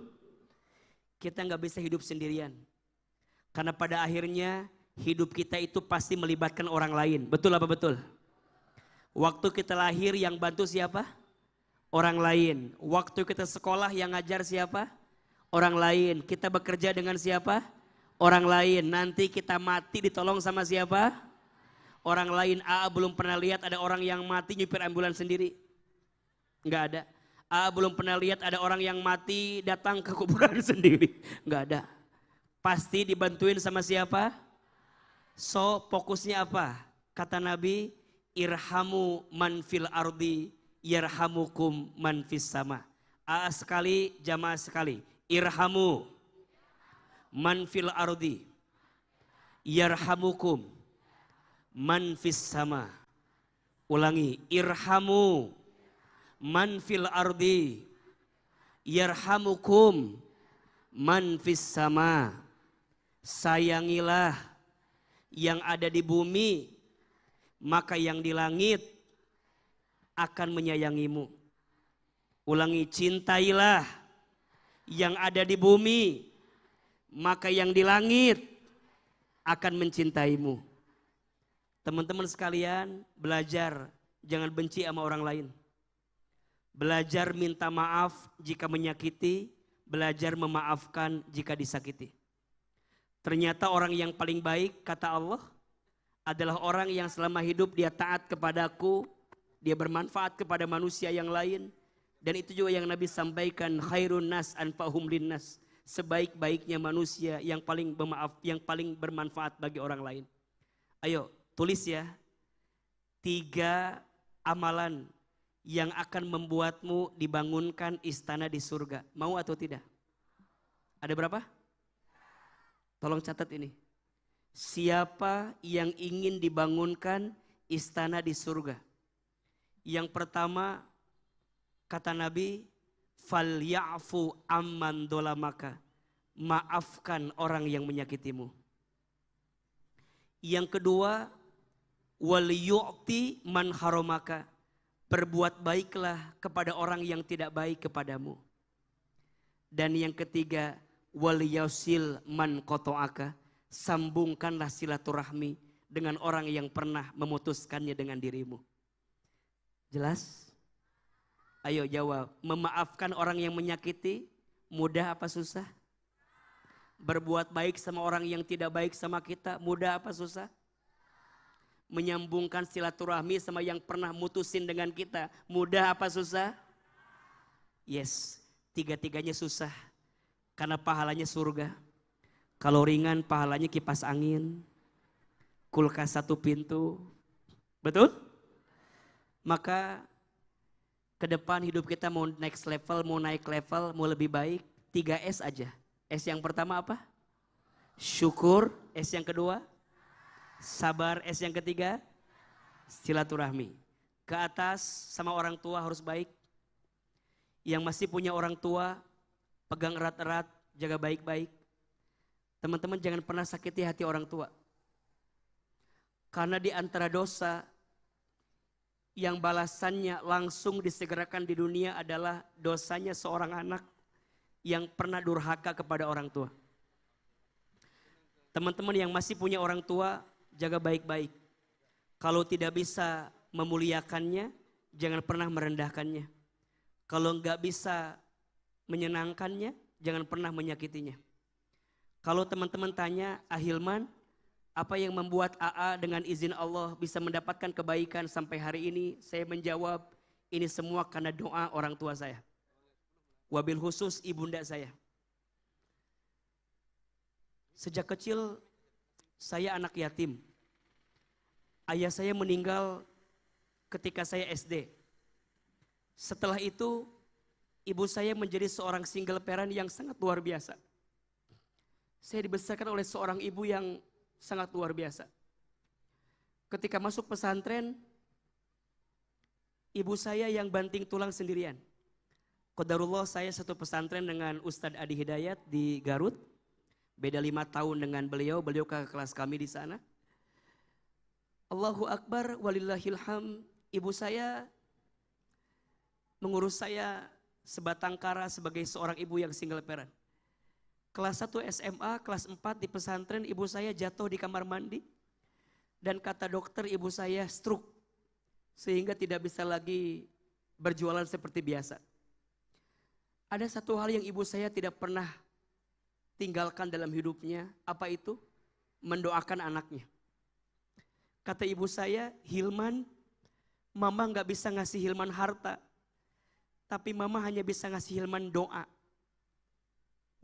Kita gak bisa hidup sendirian. Karena pada akhirnya hidup kita itu pasti melibatkan orang lain. Betul apa betul? Waktu kita lahir yang bantu siapa? Orang lain. Waktu kita sekolah yang ngajar siapa? Orang lain. Kita bekerja dengan siapa? Orang lain. Nanti kita mati ditolong sama siapa? Orang lain. AA belum pernah lihat ada orang yang mati nyupir ambulans sendiri. Enggak ada. AA belum pernah lihat ada orang yang mati datang ke kuburan sendiri. Enggak ada. Pasti dibantuin sama siapa? So fokusnya apa? Kata Nabi, irhamu man fil ardi yarhamukum man fis sama. AA sekali, jamaah sekali. Irhamu man fil ardi yarhamukum man fis sama. Ulangi, irhamu man fil ardi yarhamukum man fis sama. Sayangilah yang ada di bumi, maka yang di langit akan menyayangimu. Ulangi, cintailah yang ada di bumi, maka yang di langit akan mencintaimu. Teman-teman sekalian, belajar jangan benci sama orang lain. Belajar minta maaf jika menyakiti, belajar memaafkan jika disakiti. Ternyata orang yang paling baik, kata Allah, adalah orang yang selama hidup dia taat kepadaku, dia bermanfaat kepada manusia yang lain. Dan itu juga yang Nabi sampaikan, khairun nas anfa'hum linnas. Sebaik-baiknya manusia yang paling bermanfaat bagi orang lain. Ayo, tulis ya. 3 amalan yang akan membuatmu dibangunkan istana di surga. Mau atau tidak? Ada berapa? Tolong catat ini. Siapa yang ingin dibangunkan istana di surga? Yang pertama, kata Nabi, falya'fu amman dolamaka. Maafkan orang yang menyakitimu. Yang kedua, wal yu'ti man haramaka. Berbuat baiklah kepada orang yang tidak baik kepadamu. Dan yang ketiga, wal yasil man qata'aka. Sambungkanlah silaturahmi dengan orang yang pernah memutuskannya dengan dirimu. Jelas? Ayo jawab. Memaafkan orang yang menyakiti mudah apa susah? Berbuat baik sama orang yang tidak baik sama kita mudah apa susah? Menyambungkan silaturahmi sama yang pernah mutusin dengan kita mudah apa susah? Yes, 3-tiganya susah karena pahalanya surga. Kalau ringan pahalanya kipas angin, kulkas 1 pintu, betul? Maka ke depan hidup kita mau next level, mau naik level, mau lebih baik, 3S aja. S yang pertama apa? Syukur. S yang kedua? Sabar. S yang ketiga? Silaturahmi. Ke atas sama orang tua harus baik. Yang masih punya orang tua, pegang erat-erat, jaga baik-baik. Teman-teman jangan pernah sakiti hati orang tua. Karena di antara dosa yang balasannya langsung disegerakan di dunia adalah dosanya seorang anak yang pernah durhaka kepada orang tua. Teman-teman yang masih punya orang tua, jaga baik-baik. Kalau tidak bisa memuliakannya, jangan pernah merendahkannya. Kalau enggak bisa menyenangkannya, jangan pernah menyakitinya. Kalau teman-teman tanya, Ahilman, apa yang membuat AA dengan izin Allah bisa mendapatkan kebaikan sampai hari ini? Saya menjawab, ini semua karena doa orang tua saya. Wabil khusus ibunda saya. Sejak kecil saya anak yatim. Ayah saya meninggal ketika saya SD. Setelah itu ibu saya menjadi seorang single parent yang sangat luar biasa. Saya dibesarkan oleh seorang ibu yang sangat luar biasa. Ketika masuk pesantren, ibu saya yang banting tulang sendirian. Qadarullah saya satu pesantren dengan Ustadz Adi Hidayat di Garut. Beda 5 tahun dengan beliau ke kelas kami di sana. Allahu Akbar walillahilham. Ibu saya mengurus saya sebatang kara sebagai seorang ibu yang single parent. Kelas 1 SMA, kelas 4 di pesantren ibu saya jatuh di kamar mandi. Dan kata dokter ibu saya stroke. Sehingga tidak bisa lagi berjualan seperti biasa. Ada satu hal yang ibu saya tidak pernah tinggalkan dalam hidupnya. Apa itu? Mendoakan anaknya. Kata ibu saya, Hilman, mama gak bisa ngasih Hilman harta. Tapi mama hanya bisa ngasih Hilman doa.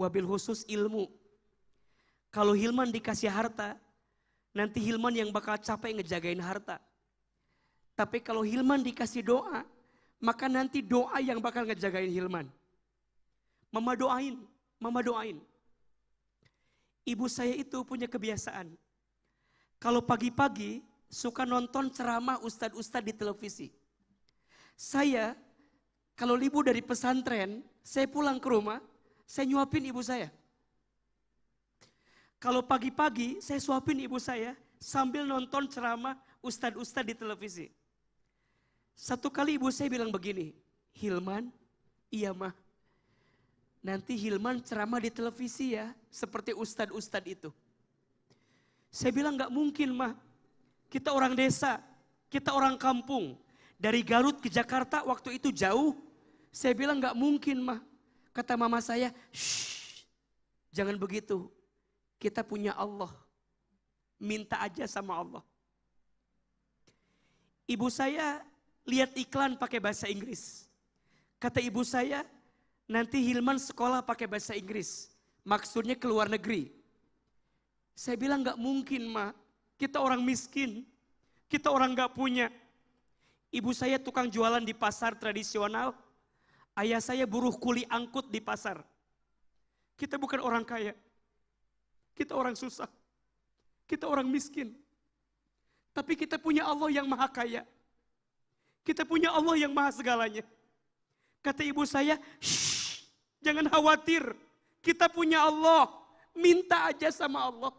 Wabil khusus ilmu. Kalau Hilman dikasih harta, nanti Hilman yang bakal capek ngejagain harta. Tapi kalau Hilman dikasih doa, maka nanti doa yang bakal ngejagain Hilman. Mama doain, mama doain. Ibu saya itu punya kebiasaan. Kalau pagi-pagi suka nonton ceramah ustadz-ustadz di televisi. Saya kalau libur dari pesantren, saya pulang ke rumah, saya nyuapin ibu saya. Kalau pagi-pagi saya suapin ibu saya sambil nonton ceramah ustadz-ustadz di televisi. Satu kali ibu saya bilang begini, Hilman, iya mah. Nanti Hilman ceramah di televisi ya, seperti ustadz-ustadz itu. Saya bilang gak mungkin mah, kita orang desa, kita orang kampung. Dari Garut ke Jakarta waktu itu jauh. Saya bilang gak mungkin mah. Kata mama saya, shh, jangan begitu. Kita punya Allah, minta aja sama Allah. Ibu saya lihat iklan pakai bahasa Inggris. Kata ibu saya, nanti Hilman sekolah pakai bahasa Inggris. Maksudnya ke luar negeri. Saya bilang gak mungkin ma. Kita orang miskin. Kita orang gak punya. Ibu saya tukang jualan di pasar tradisional. Ayah saya buruh kuli angkut di pasar. Kita bukan orang kaya. Kita orang susah. Kita orang miskin. Tapi kita punya Allah yang maha kaya. Kita punya Allah yang maha segalanya. Kata ibu saya, shh, jangan khawatir. Kita punya Allah. Minta aja sama Allah.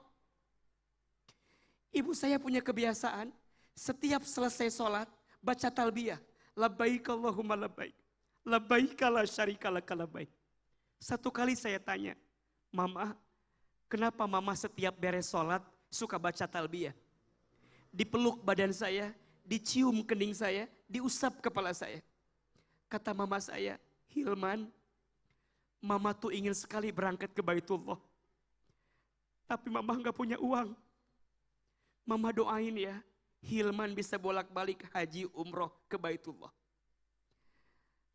Ibu saya punya kebiasaan, setiap selesai sholat, baca talbiyah. Labbaik Allahumma labbaik. Labbaik la syarika laka labbaik. Satu kali saya tanya, Mama, kenapa mama setiap beres sholat suka baca talbiyah? Dipeluk badan saya, dicium kening saya, diusap kepala saya. Kata mama saya, Hilman, mama tuh ingin sekali berangkat ke Baitullah. Tapi mama gak punya uang. Mama doain ya, Hilman bisa bolak-balik haji umroh ke Baitullah.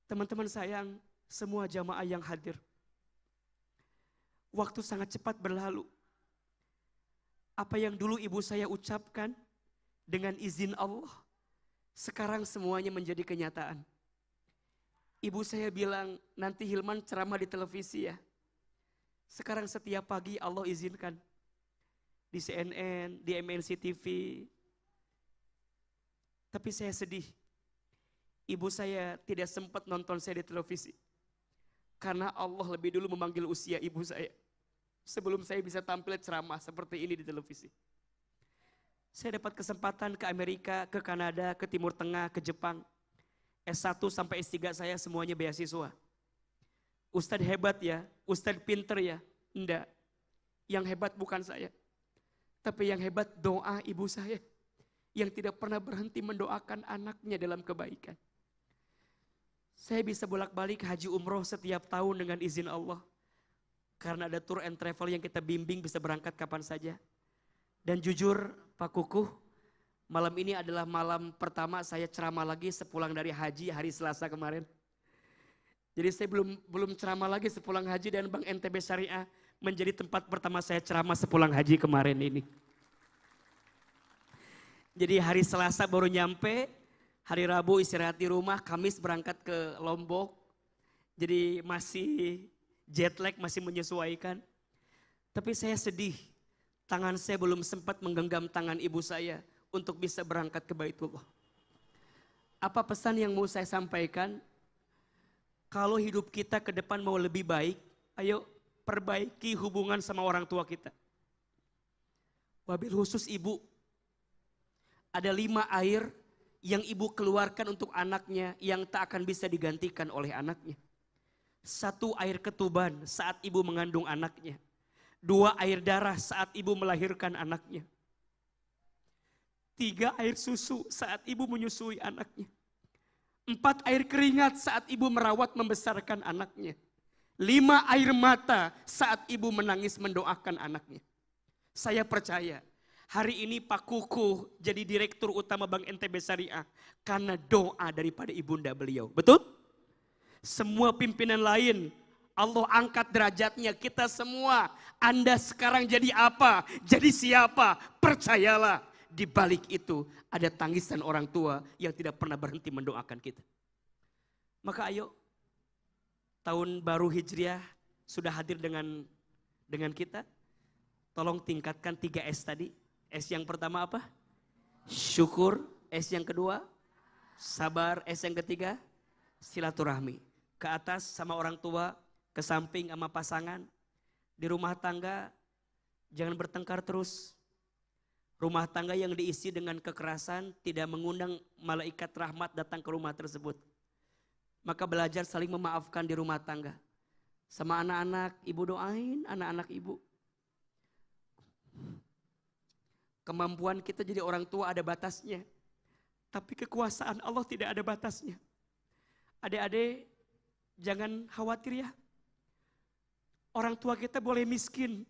Teman-teman sayang, semua jamaah yang hadir. Waktu sangat cepat berlalu. Apa yang dulu ibu saya ucapkan dengan izin Allah, sekarang semuanya menjadi kenyataan. Ibu saya bilang, nanti Hilman ceramah di televisi ya. Sekarang setiap pagi Allah izinkan. Di CNN, di MNC TV. Tapi saya sedih. Ibu saya tidak sempat nonton saya di televisi. Karena Allah lebih dulu memanggil usia ibu saya. Sebelum saya bisa tampil ceramah seperti ini di televisi. Saya dapat kesempatan ke Amerika, ke Kanada, ke Timur Tengah, ke Jepang. S1 sampai S3 saya semuanya beasiswa. Ustadz hebat ya, Ustadz pinter ya. Enggak, yang hebat bukan saya. Tapi yang hebat doa ibu saya. Yang tidak pernah berhenti mendoakan anaknya dalam kebaikan. Saya bisa bolak-balik haji umroh setiap tahun dengan izin Allah. Karena ada tour and travel yang kita bimbing bisa berangkat kapan saja. Dan jujur Pak Kukuh, malam ini adalah malam pertama saya ceramah lagi sepulang dari haji hari Selasa kemarin. Jadi saya belum ceramah lagi sepulang haji dan Bank NTB Syariah menjadi tempat pertama saya ceramah sepulang haji kemarin ini. Jadi hari Selasa baru nyampe, hari Rabu istirahat di rumah, Kamis berangkat ke Lombok. Jadi masih jet lag, masih menyesuaikan. Tapi saya sedih, tangan saya belum sempat menggenggam tangan ibu saya untuk bisa berangkat ke Baitullah. Apa pesan yang mau saya sampaikan? Kalau hidup kita ke depan mau lebih baik, ayo perbaiki hubungan sama orang tua kita. Wabil khusus ibu, ada 5 air yang ibu keluarkan untuk anaknya yang tak akan bisa digantikan oleh anaknya. 1 air ketuban saat ibu mengandung anaknya. 2 air darah saat ibu melahirkan anaknya. 3 air susu saat ibu menyusui anaknya. 4 air keringat saat ibu merawat membesarkan anaknya. 5 air mata saat ibu menangis mendoakan anaknya. Saya percaya hari ini Pak Kuku jadi direktur utama Bank NTB Syariah karena doa daripada ibunda beliau. Betul? Semua pimpinan lain Allah angkat derajatnya, kita semua. Anda sekarang jadi apa? Jadi siapa? Percayalah, di balik itu ada tangisan orang tua yang tidak pernah berhenti mendoakan kita. Maka ayo, tahun baru Hijriah sudah hadir dengan kita. Tolong tingkatkan 3S tadi. S yang pertama apa? Syukur. S yang kedua? Sabar. S yang ketiga? Silaturahmi. Ke atas sama orang tua, ke samping sama pasangan. Di rumah tangga jangan bertengkar terus. Rumah tangga yang diisi dengan kekerasan tidak mengundang malaikat rahmat datang ke rumah tersebut. Maka belajar saling memaafkan di rumah tangga. Sama anak-anak, ibu doain anak-anak ibu. Kemampuan kita jadi orang tua ada batasnya. Tapi kekuasaan Allah tidak ada batasnya. Adik-adik, jangan khawatir ya. Orang tua kita boleh miskin.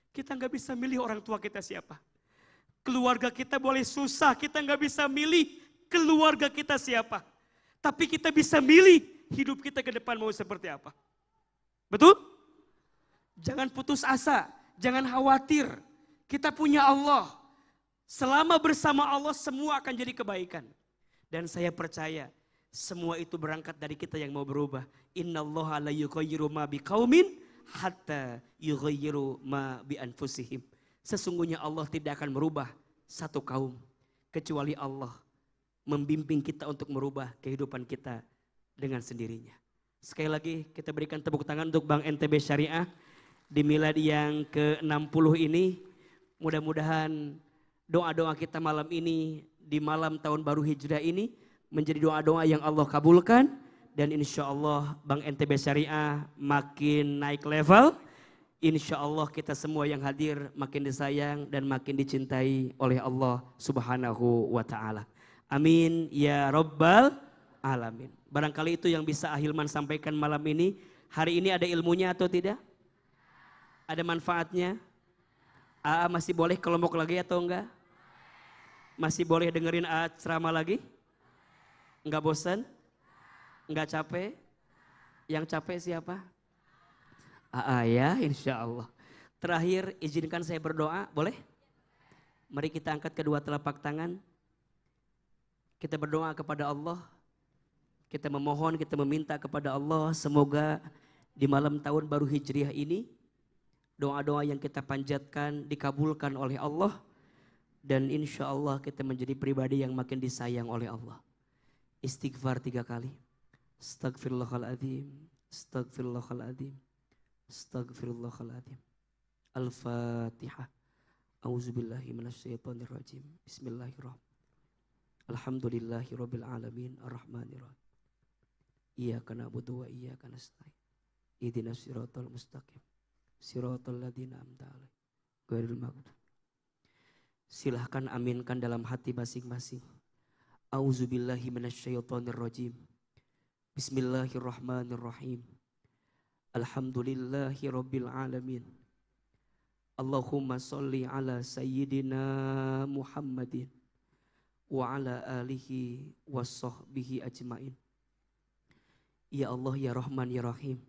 Kita nggak bisa milih orang tua kita siapa. Keluarga kita boleh susah, kita nggak bisa milih keluarga kita siapa. Tapi kita bisa milih hidup kita ke depan mau seperti apa. Betul? Jangan putus asa, jangan khawatir. Kita punya Allah. Selama bersama Allah semua akan jadi kebaikan. Dan saya percaya semua itu berangkat dari kita yang mau berubah. Innallaha la yughayyiru ma biqaumin hatta yughayyiru ma bi anfusihim. Sesungguhnya Allah tidak akan merubah satu kaum kecuali Allah membimbing kita untuk merubah kehidupan kita dengan sendirinya. Sekali lagi kita berikan tepuk tangan untuk Bank NTB Syariah di milad yang ke-60 ini. Mudah-mudahan doa-doa kita malam ini di malam tahun baru Hijrah ini menjadi doa-doa yang Allah kabulkan. Dan insya Allah Bank NTB Syariah makin naik level. Insya Allah kita semua yang hadir makin disayang dan makin dicintai oleh Allah Subhanahu wa ta'ala. Amin ya Rabbal Alamin. Barangkali itu yang bisa Ahilman sampaikan malam ini. Hari ini ada ilmunya atau tidak? Ada manfaatnya? AA masih boleh kelompok lagi atau enggak? Masih boleh dengerin AA ceramah lagi? Enggak bosan? Enggak capek? Yang capek siapa? AA ya, insya Allah. Terakhir izinkan saya berdoa, boleh? Mari kita angkat kedua telapak tangan. Kita berdoa kepada Allah. Kita memohon, kita meminta kepada Allah. Semoga di malam tahun baru Hijriah ini, doa-doa yang kita panjatkan dikabulkan oleh Allah. Dan insya Allah kita menjadi pribadi yang makin disayang oleh Allah. Istighfar 3 kali. Astagfirullahaladzim. Astagfirullahaladzim. Astagfirullahaladzim. Al-Fatihah. A'udzubillahi minasyaitonirrajim. Bismillahirrahmanirrahim. Alhamdulillahirabbil alamin arrahmanirrahim. Iyyaka na'budu wa iyyaka nasta'in. Ihdinas siratal mustaqim. Siratal ladzina an'amta 'alaihim ghairil maghdubi. Silahkan aminkan dalam hati masing-masing. A'udzubillahi minasyaitonirrajim. Bismillahirrahmanirrahim. Alhamdulillahirabbil alamin. Allahumma sholli ala sayyidina Muhammadin wa ala alihi wa sahbihi ajmain. Ya Allah ya Rahman ya Rahim.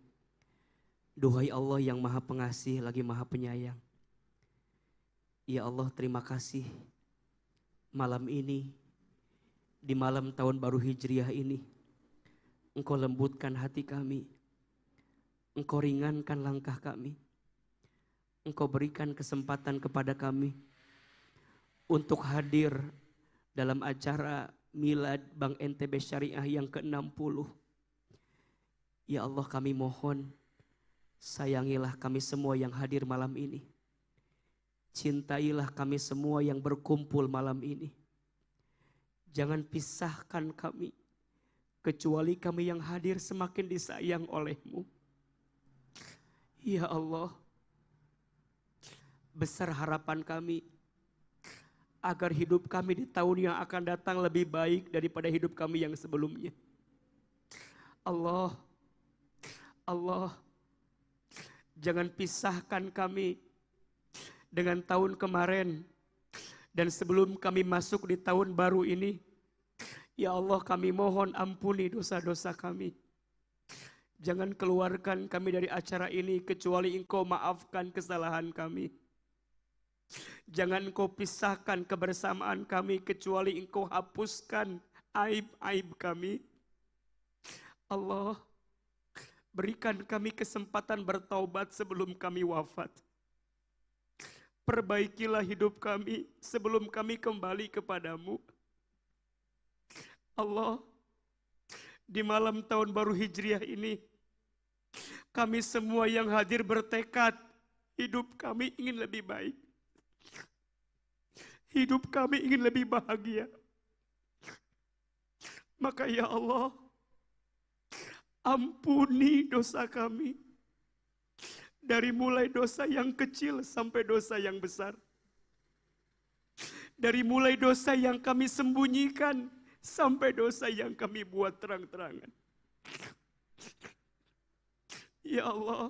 Duhai Allah yang maha pengasih lagi maha penyayang. Ya Allah terima kasih malam ini, di malam tahun baru Hijriah ini, Engkau lembutkan hati kami, Engkau ringankan langkah kami, Engkau berikan kesempatan kepada kami untuk hadir dalam acara milad Bank NTB Syariah yang ke-60. Ya Allah kami mohon, sayangilah kami semua yang hadir malam ini. Cintailah kami semua yang berkumpul malam ini. Jangan pisahkan kami, kecuali kami yang hadir semakin disayang oleh-Mu. Ya Allah, besar harapan kami agar hidup kami di tahun yang akan datang lebih baik daripada hidup kami yang sebelumnya. Allah, Jangan pisahkan kami dengan tahun kemarin. Dan sebelum kami masuk di tahun baru ini, ya Allah, kami mohon ampuni dosa-dosa kami. Jangan keluarkan kami dari acara ini kecuali Engkau maafkan kesalahan kami. Jangan Engkau pisahkan kebersamaan kami kecuali Engkau hapuskan aib-aib kami. Allah, berikan kami kesempatan bertaubat sebelum kami wafat. Perbaikilah hidup kami sebelum kami kembali kepadamu. Allah, di malam tahun baru Hijriah ini, kami semua yang hadir bertekad, hidup kami ingin lebih baik. Hidup kami ingin lebih bahagia. Maka ya Allah, ampuni dosa kami. Dari mulai dosa yang kecil sampai dosa yang besar. Dari mulai dosa yang kami sembunyikan sampai dosa yang kami buat terang-terangan. Ya Allah,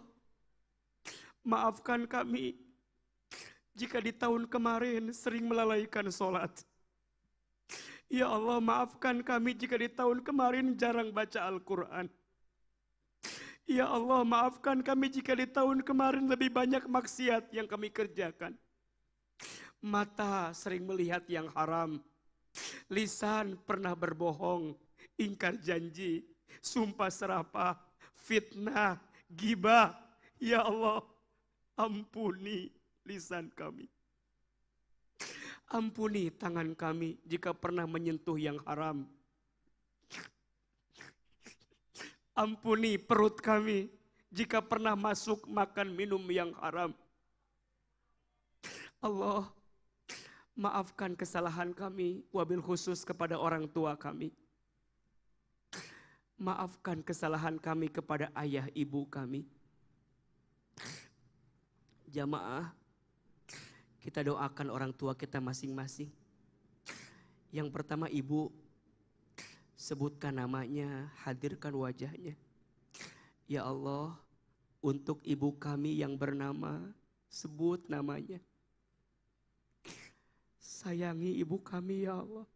maafkan kami jika di tahun kemarin sering melalaikan sholat. Ya Allah, maafkan kami jika di tahun kemarin jarang baca Al-Quran. Ya Allah, maafkan kami jika di tahun kemarin lebih banyak maksiat yang kami kerjakan. Mata sering melihat yang haram. Lisan pernah berbohong, ingkar janji, sumpah serapah, fitnah, ghibah. Ya Allah, ampuni lisan kami. Ampuni tangan kami jika pernah menyentuh yang haram. Ampuni perut kami jika pernah masuk makan minum yang haram. Allah, maafkan kesalahan kami, wabil khusus kepada orang tua kami. Maafkan kesalahan kami kepada ayah ibu kami. Jamaah, kita doakan orang tua kita masing-masing. Yang pertama ibu, sebutkan namanya, hadirkan wajahnya. Ya Allah, untuk ibu kami yang bernama, sebut namanya. Sayangi ibu kami ya Allah.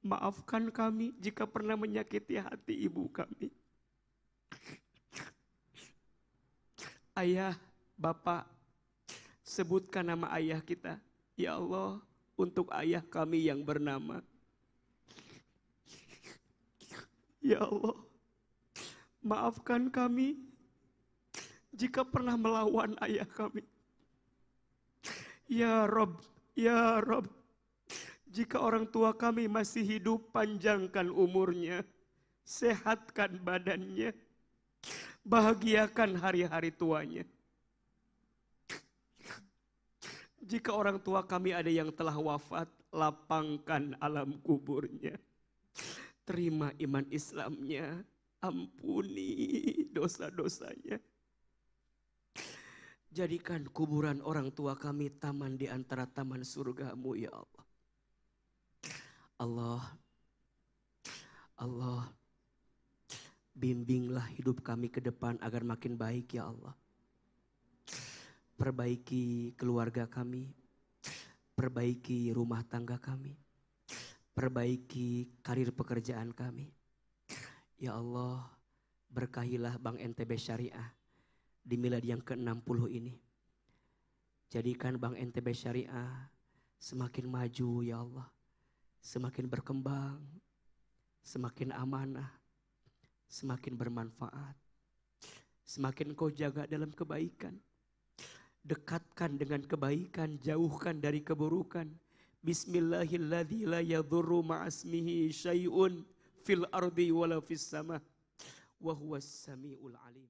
Maafkan kami jika pernah menyakiti hati ibu kami. Ayah, bapak, sebutkan nama ayah kita. Ya Allah, untuk ayah kami yang bernama. Ya Allah, maafkan kami jika pernah melawan ayah kami. Ya Rob, ya Rob, jika orang tua kami masih hidup, panjangkan umurnya, sehatkan badannya, bahagiakan hari-hari tuanya. Jika orang tua kami ada yang telah wafat, lapangkan alam kuburnya. Terima iman Islamnya, ampuni dosa-dosanya. Jadikan kuburan orang tua kami taman di antara taman surgamu ya Allah. Allah, Allah, bimbinglah hidup kami ke depan agar makin baik ya Allah. Perbaiki keluarga kami, perbaiki rumah tangga kami. Perbaiki karir pekerjaan kami. Ya Allah, berkahilah Bank NTB Syariah di milad yang ke-60 ini. Jadikan Bank NTB Syariah semakin maju ya Allah. Semakin berkembang, semakin amanah, semakin bermanfaat. Semakin kau jaga dalam kebaikan. Dekatkan dengan kebaikan, jauhkan dari keburukan. Bismillahilladzi la yadurru ma'asmihi syai'un fil ardi wala fis sama wa huwas samiul alim.